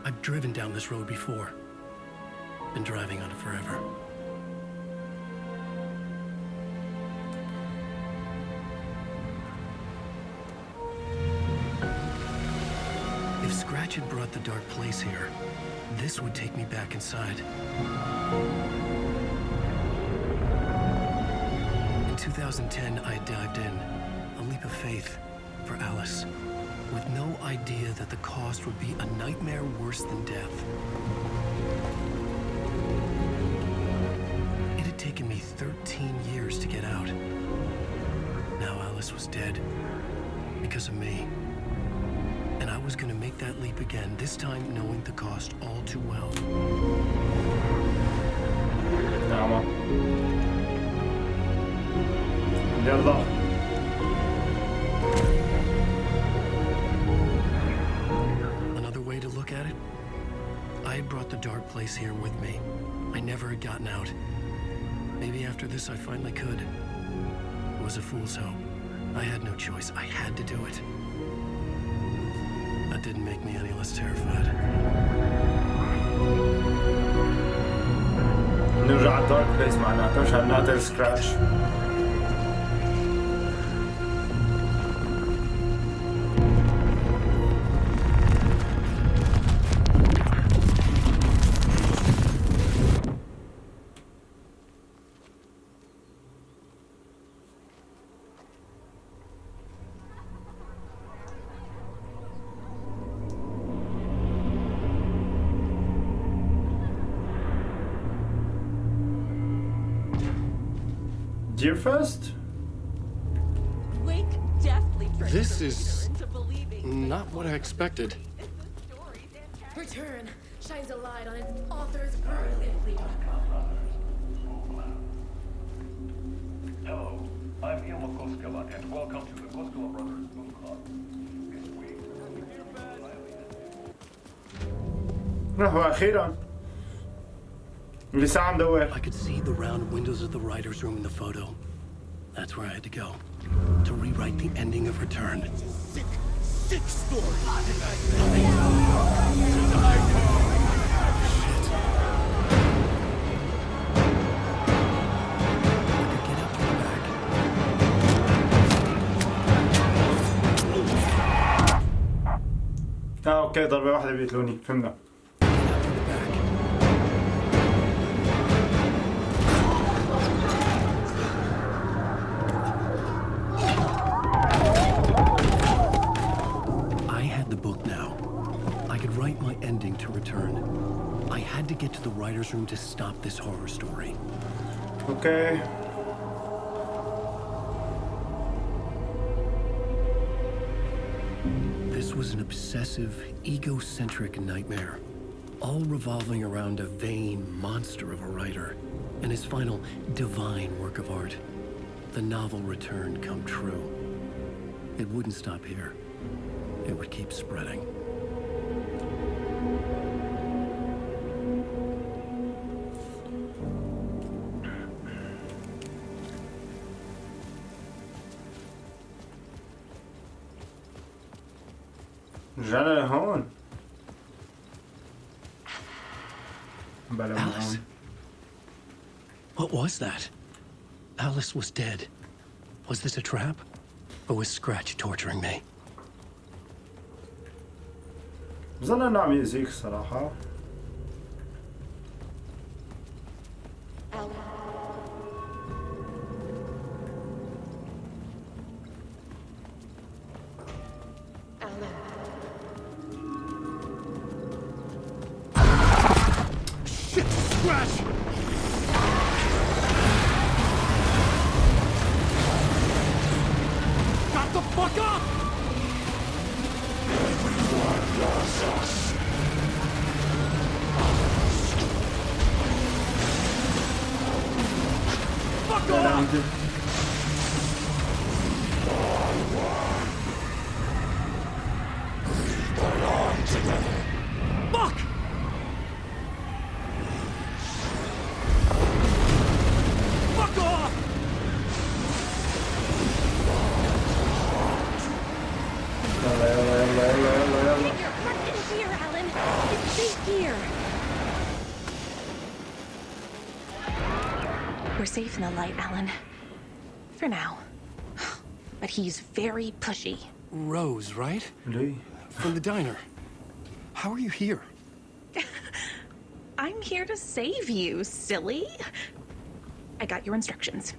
I've driven down this road before. Been driving on it forever. If Scratch had brought the dark place here, this would take me back inside. In 2010, I dived in, a leap of faith for Alice, with no idea that the cost would be a nightmare worse than death. It had taken me 13 years to get out. Now Alice was dead, because of me. And I was gonna make that leap again, this time knowing the cost all too well. نعم. يلا. Another way to look at it, I had brought the dark place here with me. I never had gotten out. Maybe after this I finally could. It was a fool's hope. I had no choice. I had to do it. That didn't make me any less terrified. نرجع على الدارك بليس معناتها مشان نقتل سكراتش. Dear first? Wake deftly This is not what I expected. Return shines a light on its author's brilliantly dark. Hello, I'm Ilma Koskela, and welcome to the Koskela Brothers Book Club. وأخيرا لسه عم دور. I could see the round windows of the writer's room in the photo. That's where I had to go. To rewrite the ending of Return. Sick story. اوكي ضربة واحدة بيقتلوني فهمنا. To return. I had to get to the writer's room to stop this horror story. Okay. This was an obsessive, egocentric nightmare, all revolving around a vain monster of a writer and his final divine work of art. The novel Return come true. It wouldn't stop here. It would keep spreading. رجعنا لهون. Alice? What was that? Alice was dead. Was this a trap? Or was Scratch torturing me? بظن انه عم يأذيك الصراحة. Got the fuck up! Fuck off! Fuck! Fuck off! Get your butt in here, Alan. It's safe here. We're safe in the light, Alan. For now. But he's very pushy. Rose, right? Really? From the diner. How are you here? I'm here to save you, silly. I got your instructions.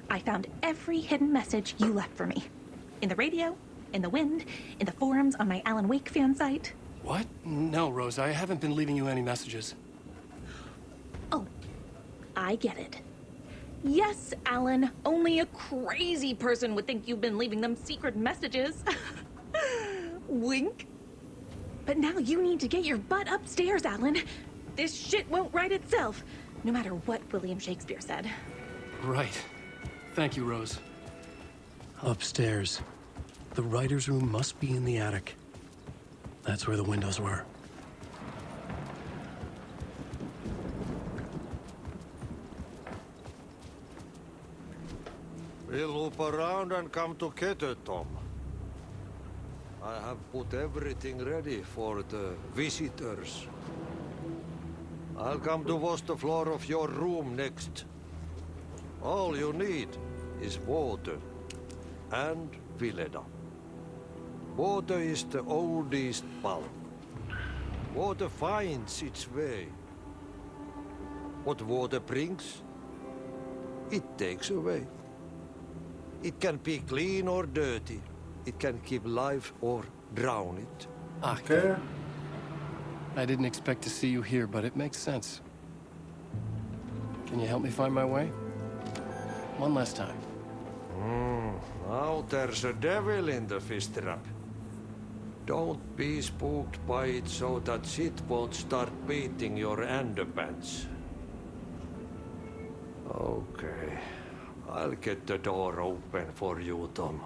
I found every hidden message you left for me. In the radio, in the wind, in the forums on my Alan Wake fan site. What? No, Rose, I haven't been leaving you any messages. Oh, I get it. Yes, Alan, only a crazy person would think you've been leaving them secret messages. Wink. But now you need to get your butt upstairs, Alan. This shit won't right itself, no matter what William Shakespeare said. Right. Thank you, Rose. Upstairs. The writer's room must be in the attic. That's where the windows were. We'll loop around and come together, Tom. I have put everything ready for the visitors. I'll come to wash the floor of your room next. All you need is water and Bledة. Water is the oldest bulb. Water finds its way. What water brings, it takes away. It can be clean or dirty. It can keep life or drown it. Okay. I didn't expect to see you here, but it makes sense. Can you help me find my way? One last time. Now there's a devil in the fish trap. Don't be spooked by it so that shit won't start beating your underpants. Okay. I'll get the door open for you, Tom.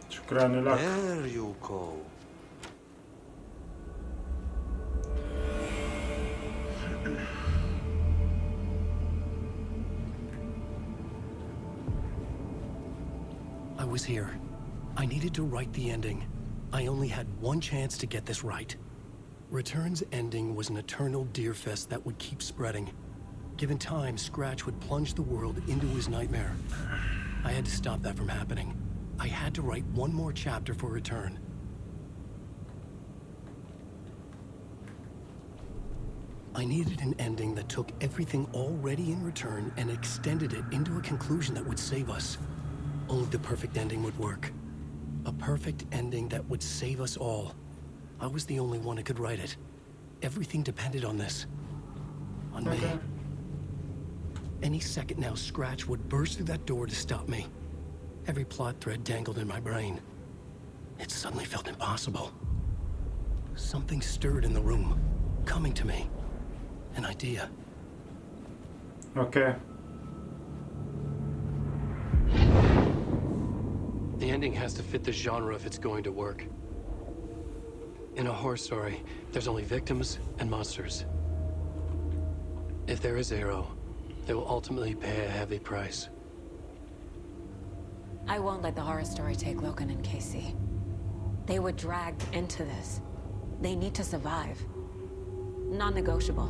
شكرا لك. There you go. I was here. I needed to write the ending. I only had one chance to get this right. Return's ending was an eternal deerfest that would keep spreading. Given time, Scratch would plunge the world into his nightmare. I had to stop that from happening. I had to write one more chapter for Return. I needed an ending that took everything already in Return and extended it into a conclusion that would save us. Only the perfect ending would work. A perfect ending that would save us all. I was the only one who could write it. Everything depended on this. On me. Any second now, Scratch would burst through that door to stop me. Every plot thread dangled in my brain. It suddenly felt impossible. Something stirred in the room, coming to me. An idea. Okay. The ending has to fit the genre if it's going to work. In a horror story, there's only victims and monsters. If there is Arrow, they will ultimately pay a heavy price. I won't let the horror story take Logan and Casey. They were dragged into this. They need to survive. Non-negotiable.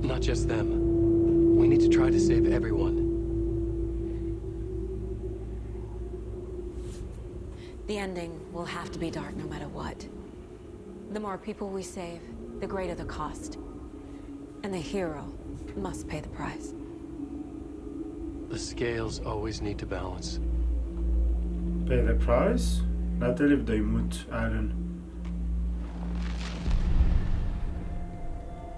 Not just them. We need to try to save everyone. The ending will have to be dark no matter what. The more people we save, the greater the cost. And the hero must pay the price. The scales always need to balance. Pay the price? لا تلف بده يموت ألان.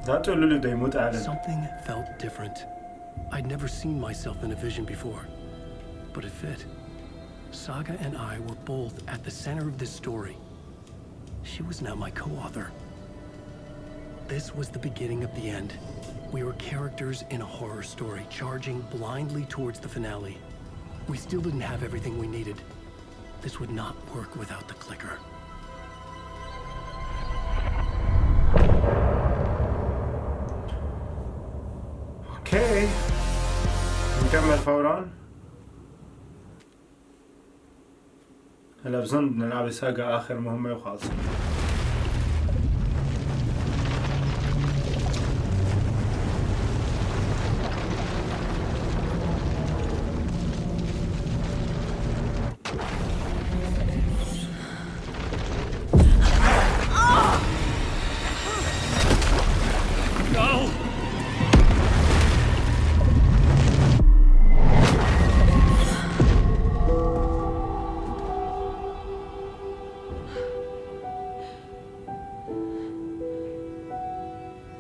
لا تقول له بده يموت ألان. Something felt different. I'd never seen myself in a vision before, but it fit. Saga and I were both at the center of this story. She was now my co-author. This was the beginning of the end. We were characters in a horror story, charging blindly towards the finale. We still didn't have everything we needed. This would not work without the clicker. اوكي نكمل فورا. هلا بظن بدنا نلعب ساغا اخر مهمة وخلاص.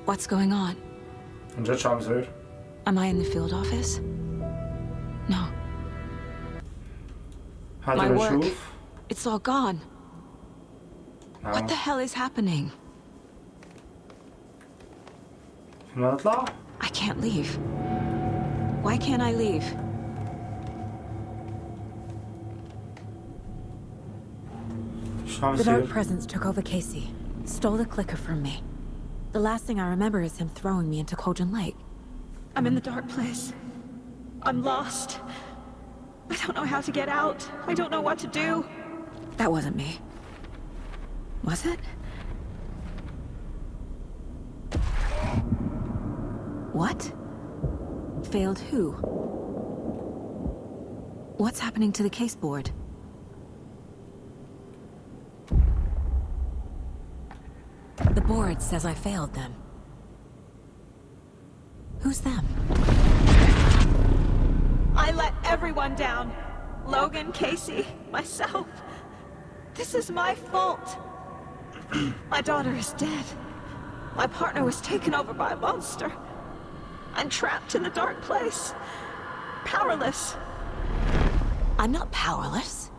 What's going on? عن جد شو عم يصير؟ Am I in the field office? No. My work. It's all gone. What the hell is happening? I can't leave. Why can't I leave? The dark presence took over Casey. Stole the clicker from me. The last thing I remember is him throwing me into Cauldron Lake. I'm in the dark place. I'm lost. I don't know how to get out. I don't know what to do. That wasn't me. Was it? What? Failed who? What's happening to the case board? The board says I failed them. Who's them? I let everyone down. Logan, Casey, myself. This is my fault. My daughter is dead. My partner was taken over by a monster. I'm trapped in the dark place. Powerless. I'm not powerless.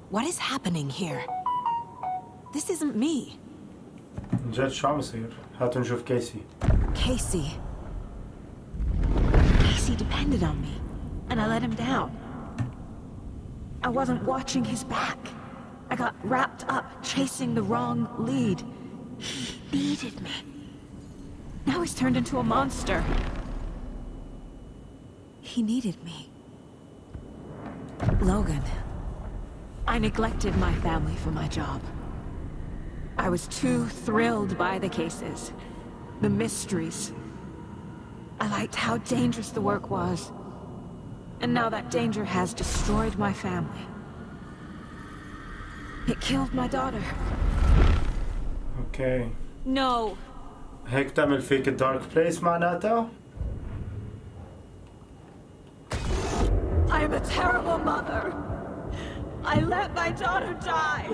What is happening here? This isn't me. جد شو عم يصير؟ هاتوا نشوف كيسي. Casey. Casey depended on me, and I let him down. I wasn't watching his back. I got wrapped up chasing the wrong lead. He needed me. Now he's turned into a monster. He needed me. Logan. I neglected my family for my job. I was too thrilled by the cases, the mysteries. I liked how dangerous the work was. And now that danger has destroyed my family. It killed my daughter. Okay. No. هيك تعمل فيك الدارك بليس معناتها؟ I am a terrible mother. I let my daughter die.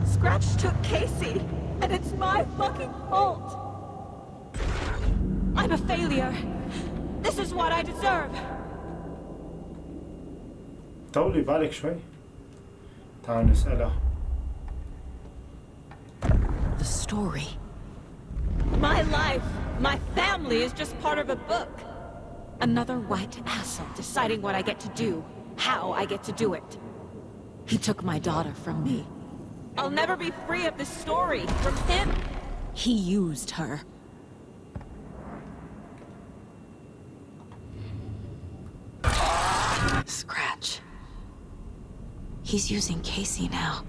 Scratch took Casey, and it's my fucking fault. I'm a failure. This is what I deserve. طولي بالك شوي. تعال نسألها. The story. My life, my family is just part of a book. Another white asshole deciding what I get to do, how I get to do it. He took my daughter from me. I'll never be free of this story from him. He used her. Scratch. He's using Casey now.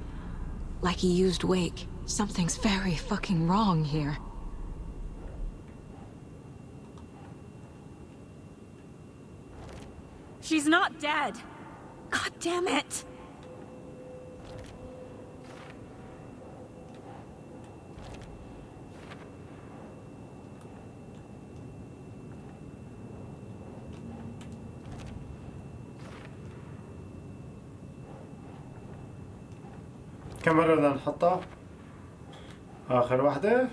Like he used Wake. Something's very fucking wrong here. She's not dead. God damn it. كم مرة بدنا نحطها؟ آخر واحدة؟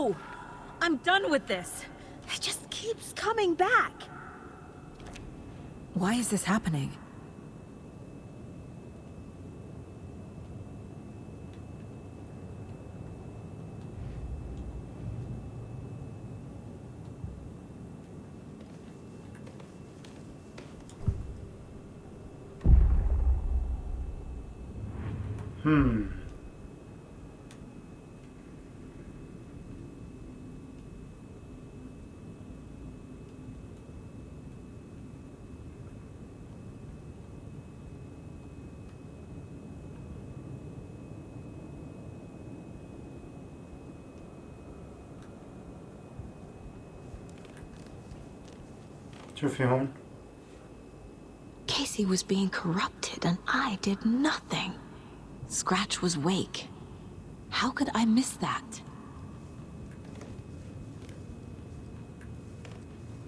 No! I'm done with this. It just keeps coming back. Why is this happening? شوفي هون. Casey was being corrupted and I did nothing. Scratch was Wake. How could I miss that?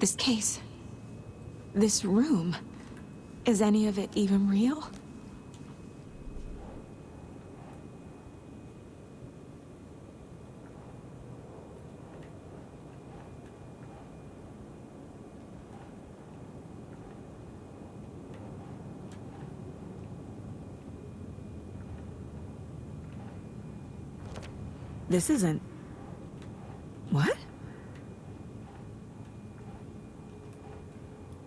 This case, this room, is any of it even real? This isn't... What?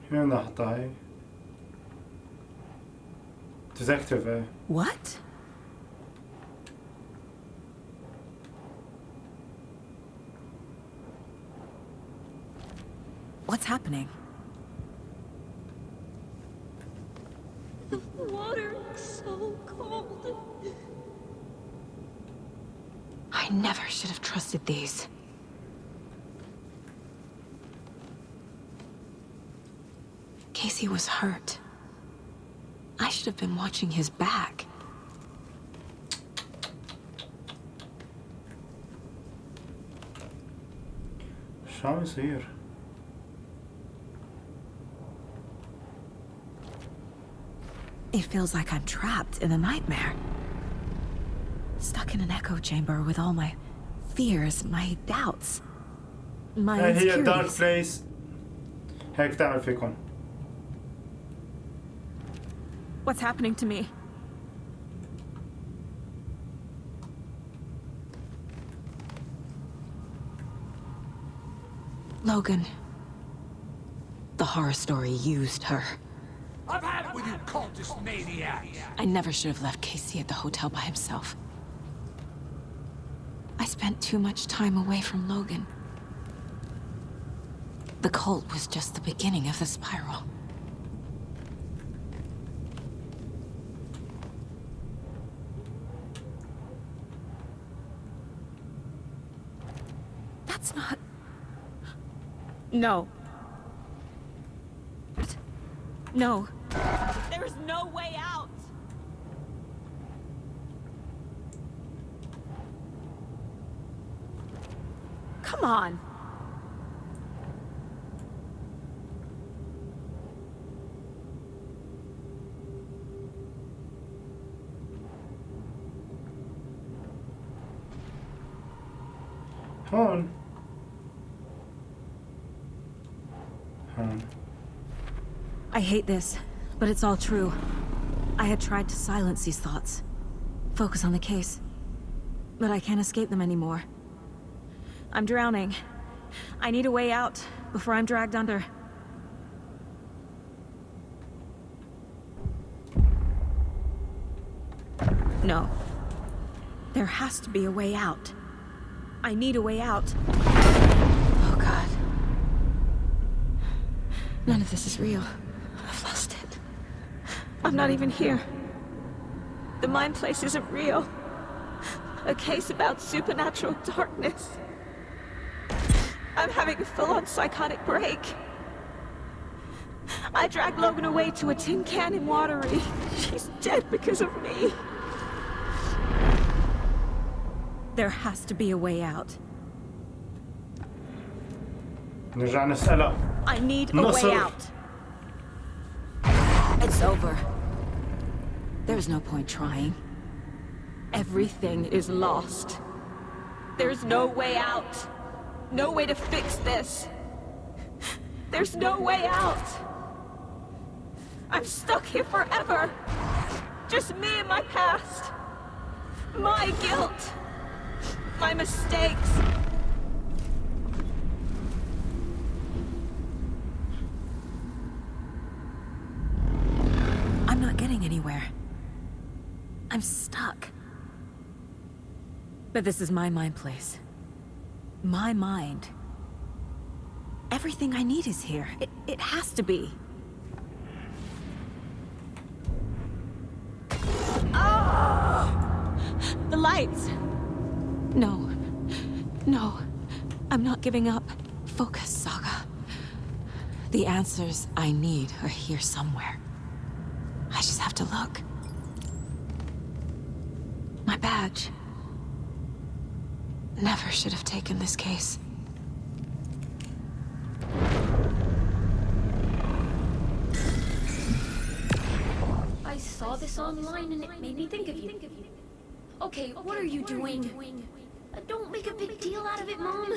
شنو بدنا نحطها هي؟ Detective ايه. What? What's happening? The water is so cold. I never should have trusted these. Casey was hurt. I should have been watching his back. شو عم يصير؟ It feels like I'm trapped in a nightmare. Stuck in an echo chamber with all my fears, my doubts, my هي dark insecurities. place. هيك تعمل فيكم. What's happening to me? Logan. The horror story used her. I've had it with you cultist maniacs. I never should have left Casey at the hotel by himself. I spent too much time away from Logan. The cult was just the beginning of the spiral. That's not... No. No. There is no way out. Come on. هون. I hate this, but it's all true. I had tried to silence these thoughts. Focus on the case. But I can't escape them anymore. I'm drowning. I need a way out before I'm dragged under. No. There has to be a way out. I need a way out. Oh, God. None of this is real. I've lost it. I'm not even here. The mind place isn't real. A case about supernatural darkness. I'm having a full-on psychotic break. I dragged Logan away to a tin can in Watery. She's dead because of me. There has to be a way out. نرجع نسألها. I need a way out. It's over. There's no point trying. Everything is lost. There's no way out. no way to fix this. There's no way out. I'm stuck here forever. Just me and my past. My guilt. My mistakes. I'm not getting anywhere. I'm stuck. But this is my mind place. My mind. Everything I need is here. It has to be. Oh! The lights! No. No. I'm not giving up. Focus, Saga. The answers I need are here somewhere. I just have to look. My badge. Never should have taken this case. I saw this online and it made me think of you. Okay, what are you doing? Don't make a big deal out of it, Mom.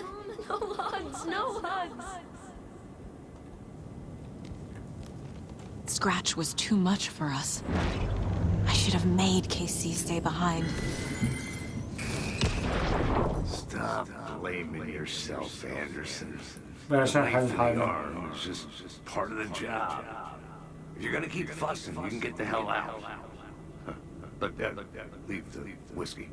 No hugs, no hugs. Scratch was too much for us. I should have made KC stay behind. Stop blaming yourself, Anderson. بلاش نحل الحالة. It's just part of the job. If you're gonna keep fussing, you can get the hell out. But leave the whiskey.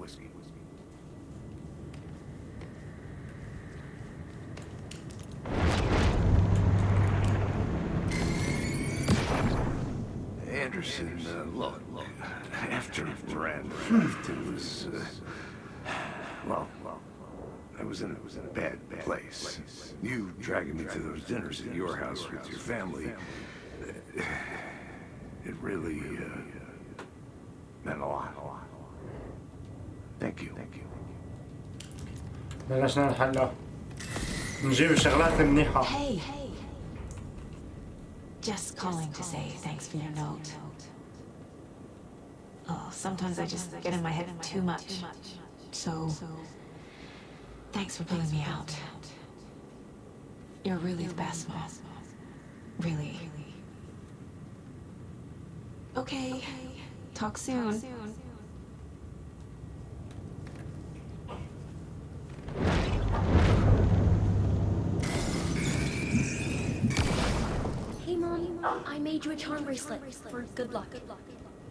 Anderson, look, after Brand left, it was, well, I was in a bad place. You dragging me to those dinners at your house with your family, it really meant a lot. Thank you. بلاش نحلها. نجيب الشغلات المنيحة. Hey. Just calling to say thanks for your note. Oh, sometimes I just get in my head too much. So, thanks for pulling me out. You're really the best, Mom. Really. Okay. Talk soon. Hey, Mom, I made you a charm bracelet for good luck.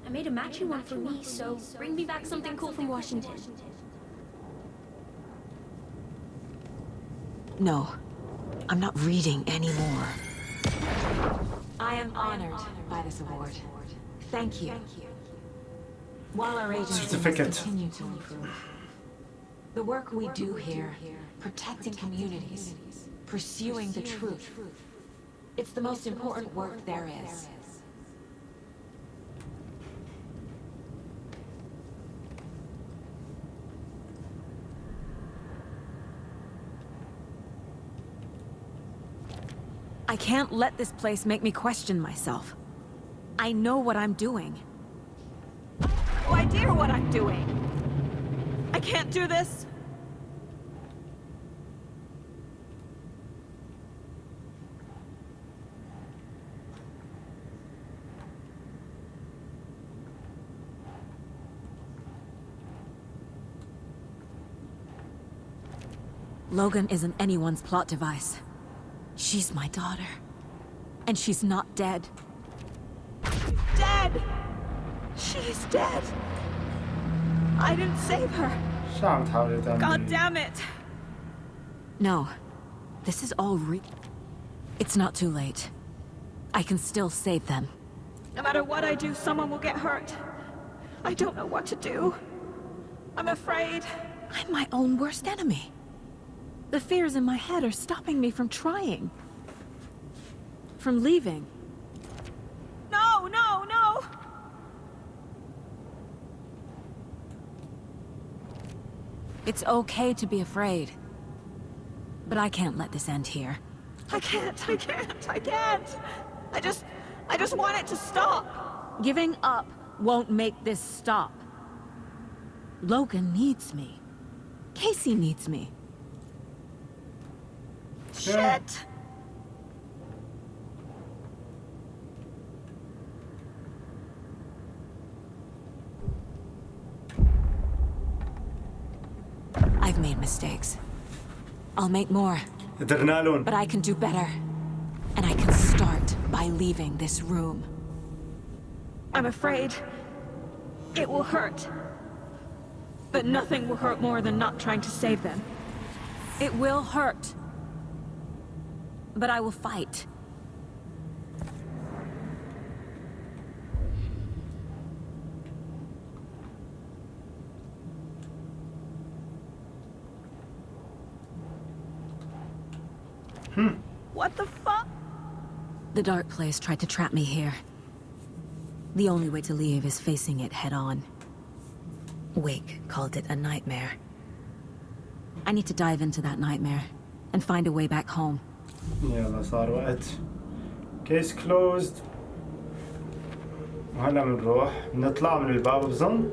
I made a matching one for me, so bring me back something cool from Washington. No, I'm not reading anymore. I am honored by this award. Thank you. While our agency must continue to improve, the work we do here, protecting communities, pursuing the truth, it's the most important work there is. I can't let this place make me question myself. I know what I'm doing. No idea what I'm doing. I can't do this. Logan isn't anyone's plot device. She's my daughter. And she's not dead. Dead! She's dead. I didn't save her. God damn it. No. This is all It's not too late. I can still save them. No matter what I do, someone will get hurt. I don't know what to do. I'm afraid. I'm my own worst enemy. The fears in my head are stopping me from trying. From leaving. No! It's okay to be afraid. But I can't let this end here. I can't. I just want it to stop. Giving up won't make this stop. Logan needs me. Casey needs me. Shit! I've made mistakes. I'll make more. Adrenalin. But I can do better. And I can start by leaving this room. I'm afraid it will hurt. But nothing will hurt more than not trying to save them. It will hurt. But I will fight. What the fuck? The dark place tried to trap me here. The only way to leave is facing it head on. Wake called it a nightmare. I need to dive into that nightmare and find a way back home. يلا صار وقت. Case closed. وهلا بنروح نطلع من الباب بظن.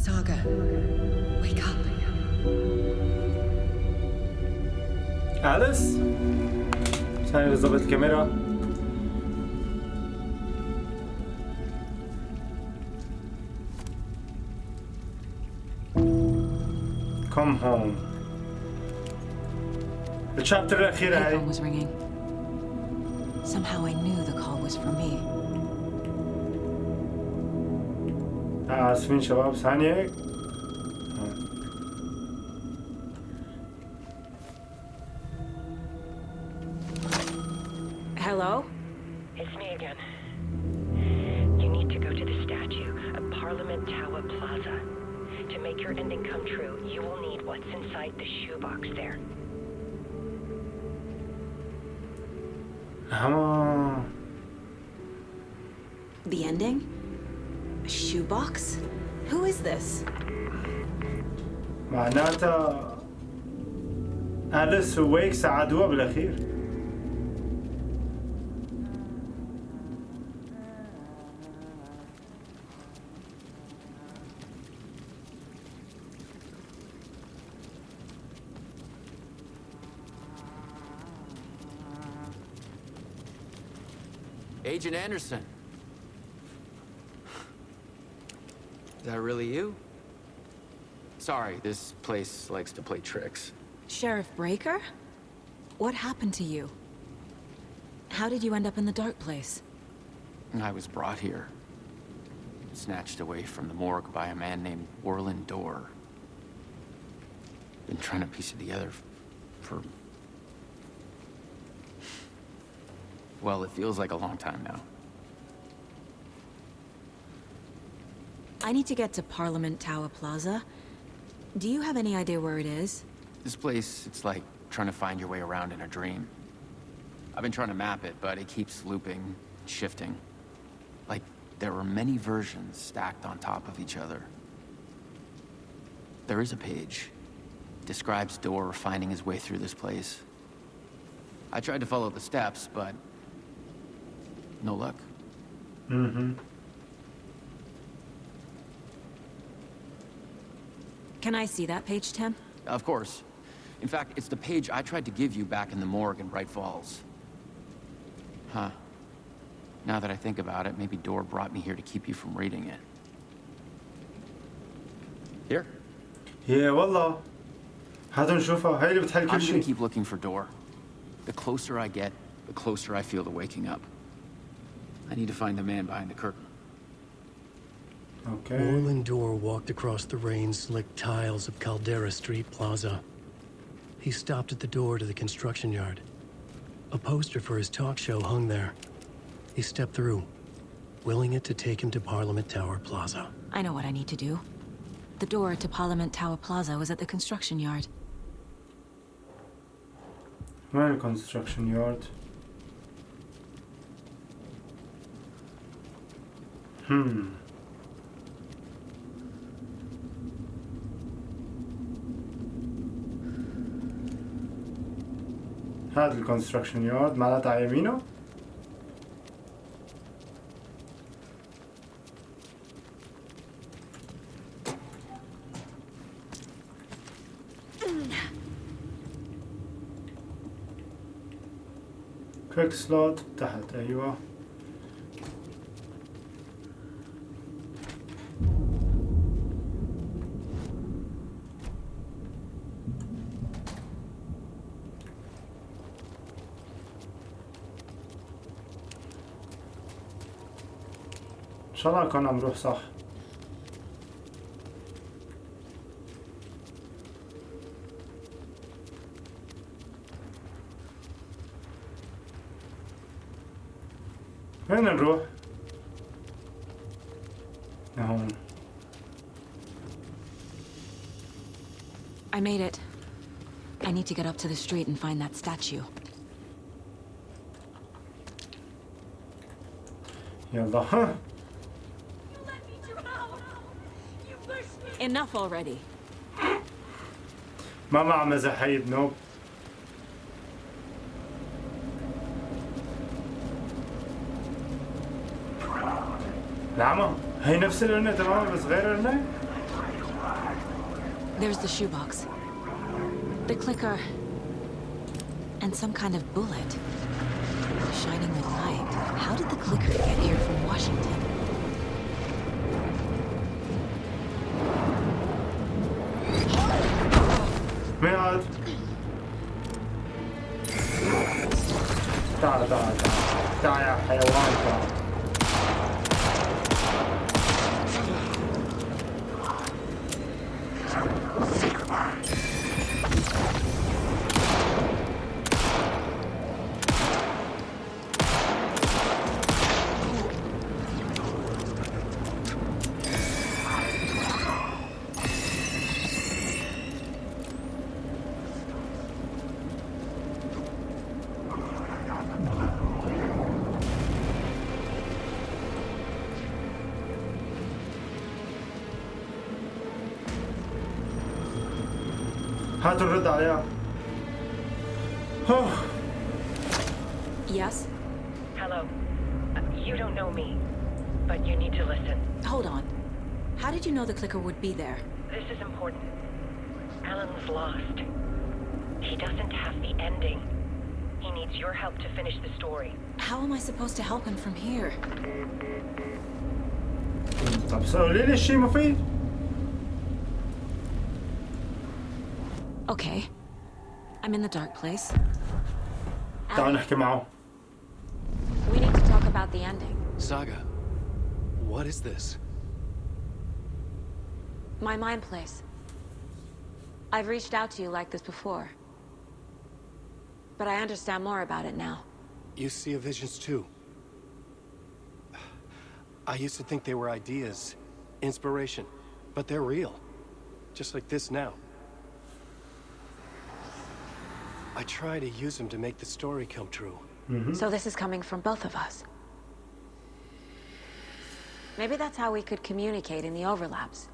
Saga, wake up. أليس؟ ثانية بظبط الكاميرا. Come home. الشابتر الأخيرة My هاي. phone was ringing. Somehow I knew the call was for me. آسفين شباب ثانية. Hello? It's me again. You need to go to the statue at Parliament Tower Plaza. To make your ending come true, you will need what's inside the shoebox there. The ending? A shoebox? Who is this? معناتها أليس وويك ساعدوها بالأخير. Agent Anderson. Is that really you? Sorry, this place likes to play tricks. Sheriff Breaker? What happened to you? How did you end up in the dark place? I was brought here. Snatched away from the morgue by a man named Orland Dorr. Been trying to piece it together for... Well, it feels like a long time now. I need to get to Parliament Tower Plaza. Do you have any idea where it is? This place, it's like trying to find your way around in a dream. I've been trying to map it, but it keeps looping, shifting. Like there are many versions stacked on top of each other. There is a page. Describes Dorr finding his way through this place. I tried to follow the steps, but no luck. Can I see that page, Tim? Of course. In fact, it's the page I tried to give you back in the morgue in Bright Falls. Huh. Now that I think about it, maybe Dorr brought me here to keep you from reading it. Here. Yeah, والله. هاتوا نشوفها. هاي اللي بتحل كل I'm شيء. gonna keep looking for Dorr. The closer I get, the closer I feel to waking up. I need to find the man behind the curtain. Okay. Orland Dorr walked across the rain-slicked tiles of Caldera Street Plaza. He stopped at the door to the construction yard. A poster for his talk show hung there. He stepped through, willing it to take him to Parliament Tower Plaza. I know what I need to do. The door to Parliament Tower Plaza was at the construction yard. وين الكونستراكشن يارد؟ هذا الكونستراكشن يارد معناتها على يمينه. كويك سلوت تحت. ايوه ان شاء الله كنا عم نروح صح. وين نروح؟ هون. I made it. I need to get up to the street and find that statue. يلا. Enough already. ما مع مزحيد نوب. نعم هي نفس القرنة تماما بس غير قرنة. There's the shoebox, the clicker, and some kind of bullet. Shining with light. How did the clicker get here from Washington? ميعاد. تعال تعال تعال تعال يا حيوان تعال. هاتوا الرد عليها. Yes? Hello. You don't know me, but you need to listen. Hold on. How did you know the clicker would be there? This is important. Alan's lost. He doesn't have the ending. He needs your help to finish the story. How am I supposed to help him from here? طب سأقولي لي شيء مفيد. Okay. I'm in the dark place. تعال نحكي معه. We need to talk about the ending. Saga, what is this? My mind place. I've reached out to you like this before. But I understand more about it now. You see visions too. I used to think they were ideas, inspiration, but they're real. Just like this now. I try to use them to make the story come true. So this is coming from both of us. Maybe that's how we could communicate in the overlaps.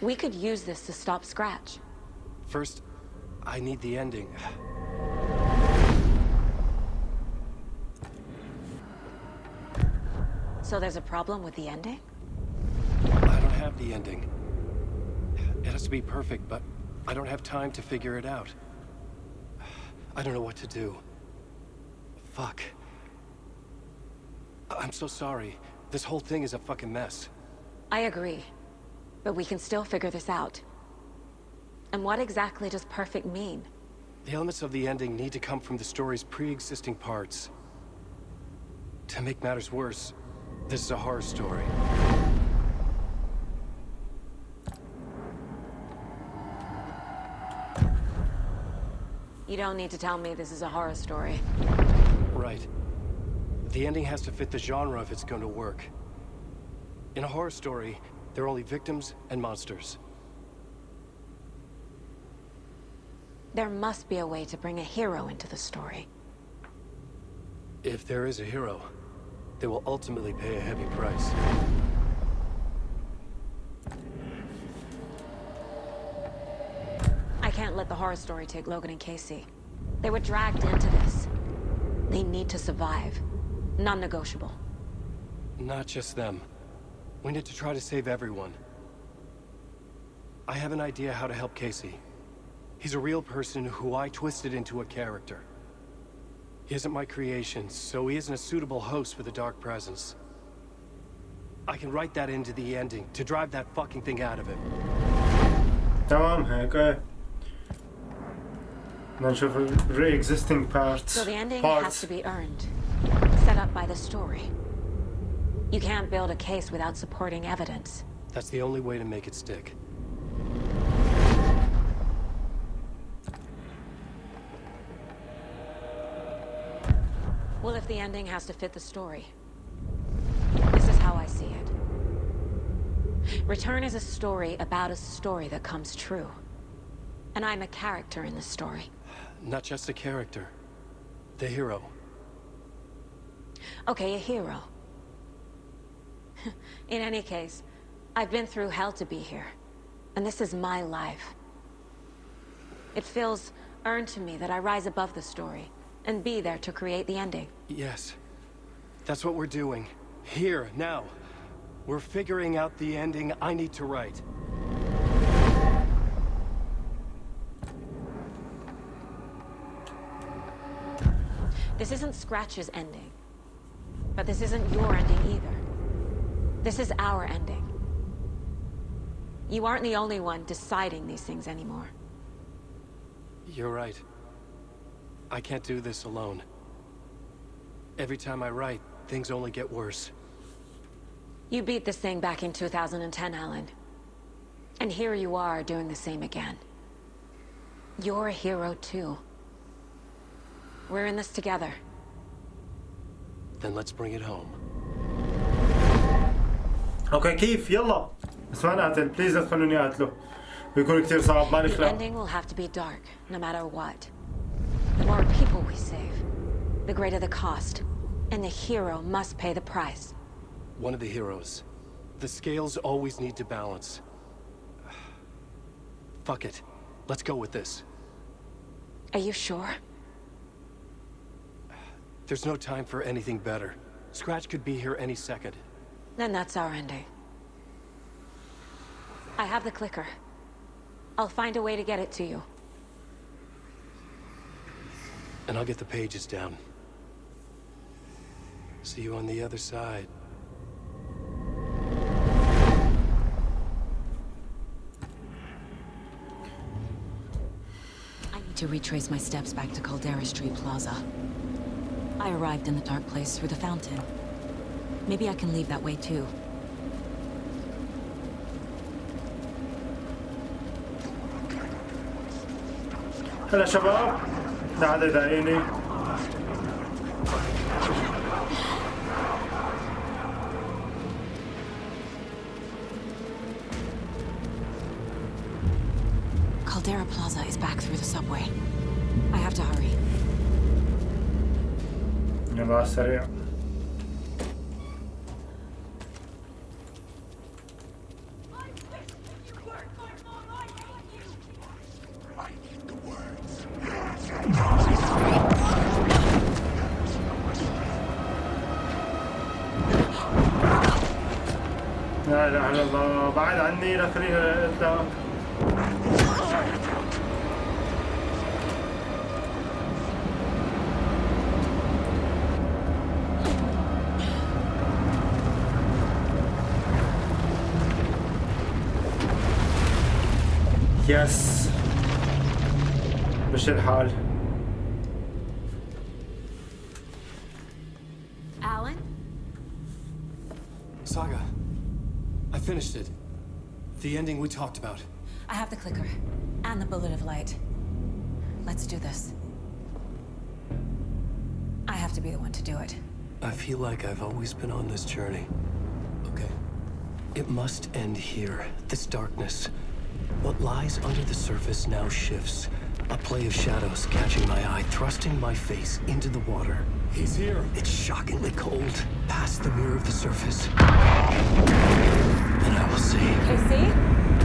We could use this to stop Scratch. First, I need the ending. So there's a problem with the ending? I don't have the ending. It has to be perfect, but I don't have time to figure it out. I don't know what to do. Fuck. I'm so sorry. This whole thing is a fucking mess. I agree. But we can still figure this out. And what exactly does perfect mean? The elements of the ending need to come from the story's pre-existing parts. To make matters worse, this is a horror story. You don't need to tell me this is a horror story. Right. The ending has to fit the genre if it's going to work. In a horror story, there are only victims and monsters. There must be a way to bring a hero into the story. If there is a hero, they will ultimately pay a heavy price. I can't let the horror story take Logan and Casey. They were dragged into this. They need to survive. Non-negotiable. Not just them. We need to try to save everyone. I have an idea how to help Casey. He's a real person who I twisted into a character. He isn't my creation, so he isn't a suitable host with a dark presence. I can write that into the ending to drive that fucking thing out of him. تمام هيك بدنا نشوف re-existing parts. So the ending has to be earned. Set up by the story. You can't build a case without supporting evidence. That's the only way to make it stick. Well, if the ending has to fit the story. This is how I see it. Return is a story about a story that comes true. And I'm a character in the story. Not just a character. The hero. Okay, a hero. In any case, I've been through hell to be here. And this is my life. It feels earned to me that I rise above the story and be there to create the ending. Yes. That's what we're doing. Here, now. We're figuring out the ending I need to write. This isn't Scratch's ending. But this isn't your ending either. This is our ending. You aren't the only one deciding these things anymore. You're right. I can't do this alone. Every time I write, things only get worse. You beat this thing back in 2010, Alan. And here you are doing the same again. You're a hero too. We're in this together. Then let's bring it home. اوكي كيف يلا بس ما نقتل بليز لا تخلوني اقتله بيكون كتير صعب ما The نخلق. ending will have to be dark, no matter what. The more people we save, the greater the cost. And the hero must pay the price. One of the heroes. The scales always need to balance. Fuck it. Let's go with this. Are you sure? There's no time for anything better. Scratch could be here any second. Then that's our ending. I have the clicker. I'll find a way to get it to you. And I'll get the pages down. See you on the other side. I need to retrace my steps back to Caldera Street Plaza. I arrived in the dark place through the fountain. Maybe I can leave that way too. هلا شباب تعالوا دعيني. Caldera Plaza is back through the subway. I have to hurry. يلا على السريع. لا اله الا الله بعد عني لا خليني قدام. يس مش الحال. Alan? Saga. I finished it. The ending we talked about. I have the clicker. And the bullet of light. Let's do this. I have to be the one to do it. I feel like I've always been on this journey. Okay. It must end here. This darkness. What lies under the surface now shifts, A play of shadows catching my eye, thrusting my face into the water. He's here. It's shockingly cold, past the mirror of the surface. And I will see. Casey?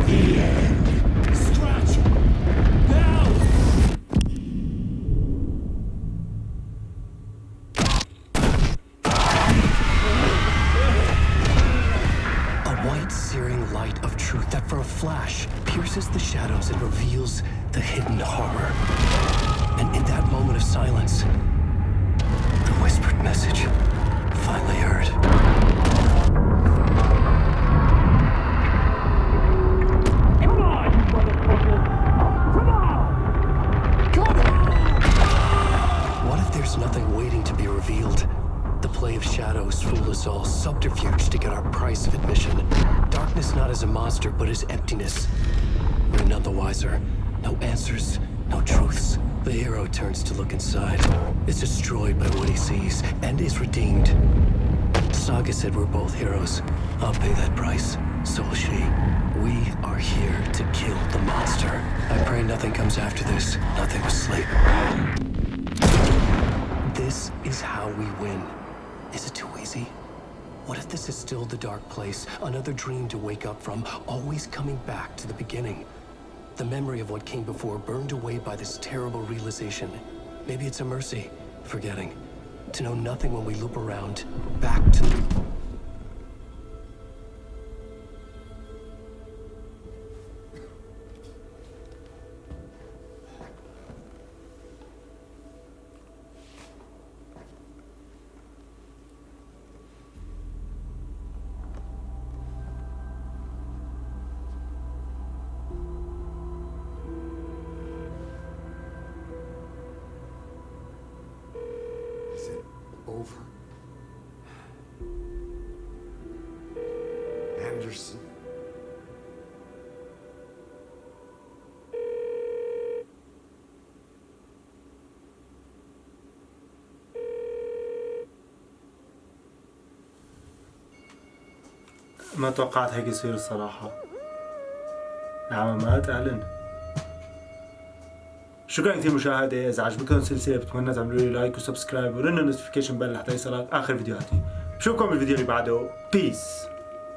The end. Scratch! Now! A white, searing light of truth that for a flash pierces the shadows and reveals the hidden horror. And in that moment of silence, the whispered message finally heard. Come on, you motherfucker! Come on! Come on! What if there's nothing waiting to be revealed? The play of shadows fool us all, subterfuge to get our price of admission. Darkness not as a monster, but as emptiness. We're none the wiser. No answers, no truths. The hero turns to look inside, is destroyed by what he sees, and is redeemed. Saga said we're both heroes. I'll pay that price. So will she. We are here to kill the monster. I pray nothing comes after this. Nothing but sleep. This is how we win. Is it too easy? What if this is still the dark place? Another dream to wake up from, always coming back to the beginning. The memory of what came before burned away by this terrible realization. Maybe it's a mercy, forgetting. To know nothing when we loop around, back to the... Over. Anderson. ما توقعت هيك يصير الصراحة. العمامات أعلن. شكرا كثير مشاهدة. إذا عجبتكم السلسلة بتمنى تعملوا لي لايك وسبسكرايب ورنوا النوتيفيكيشن بل لحتى يصلك آخر فيديوهاتي. بشوفكم بالفيديو اللي بعده. بيس.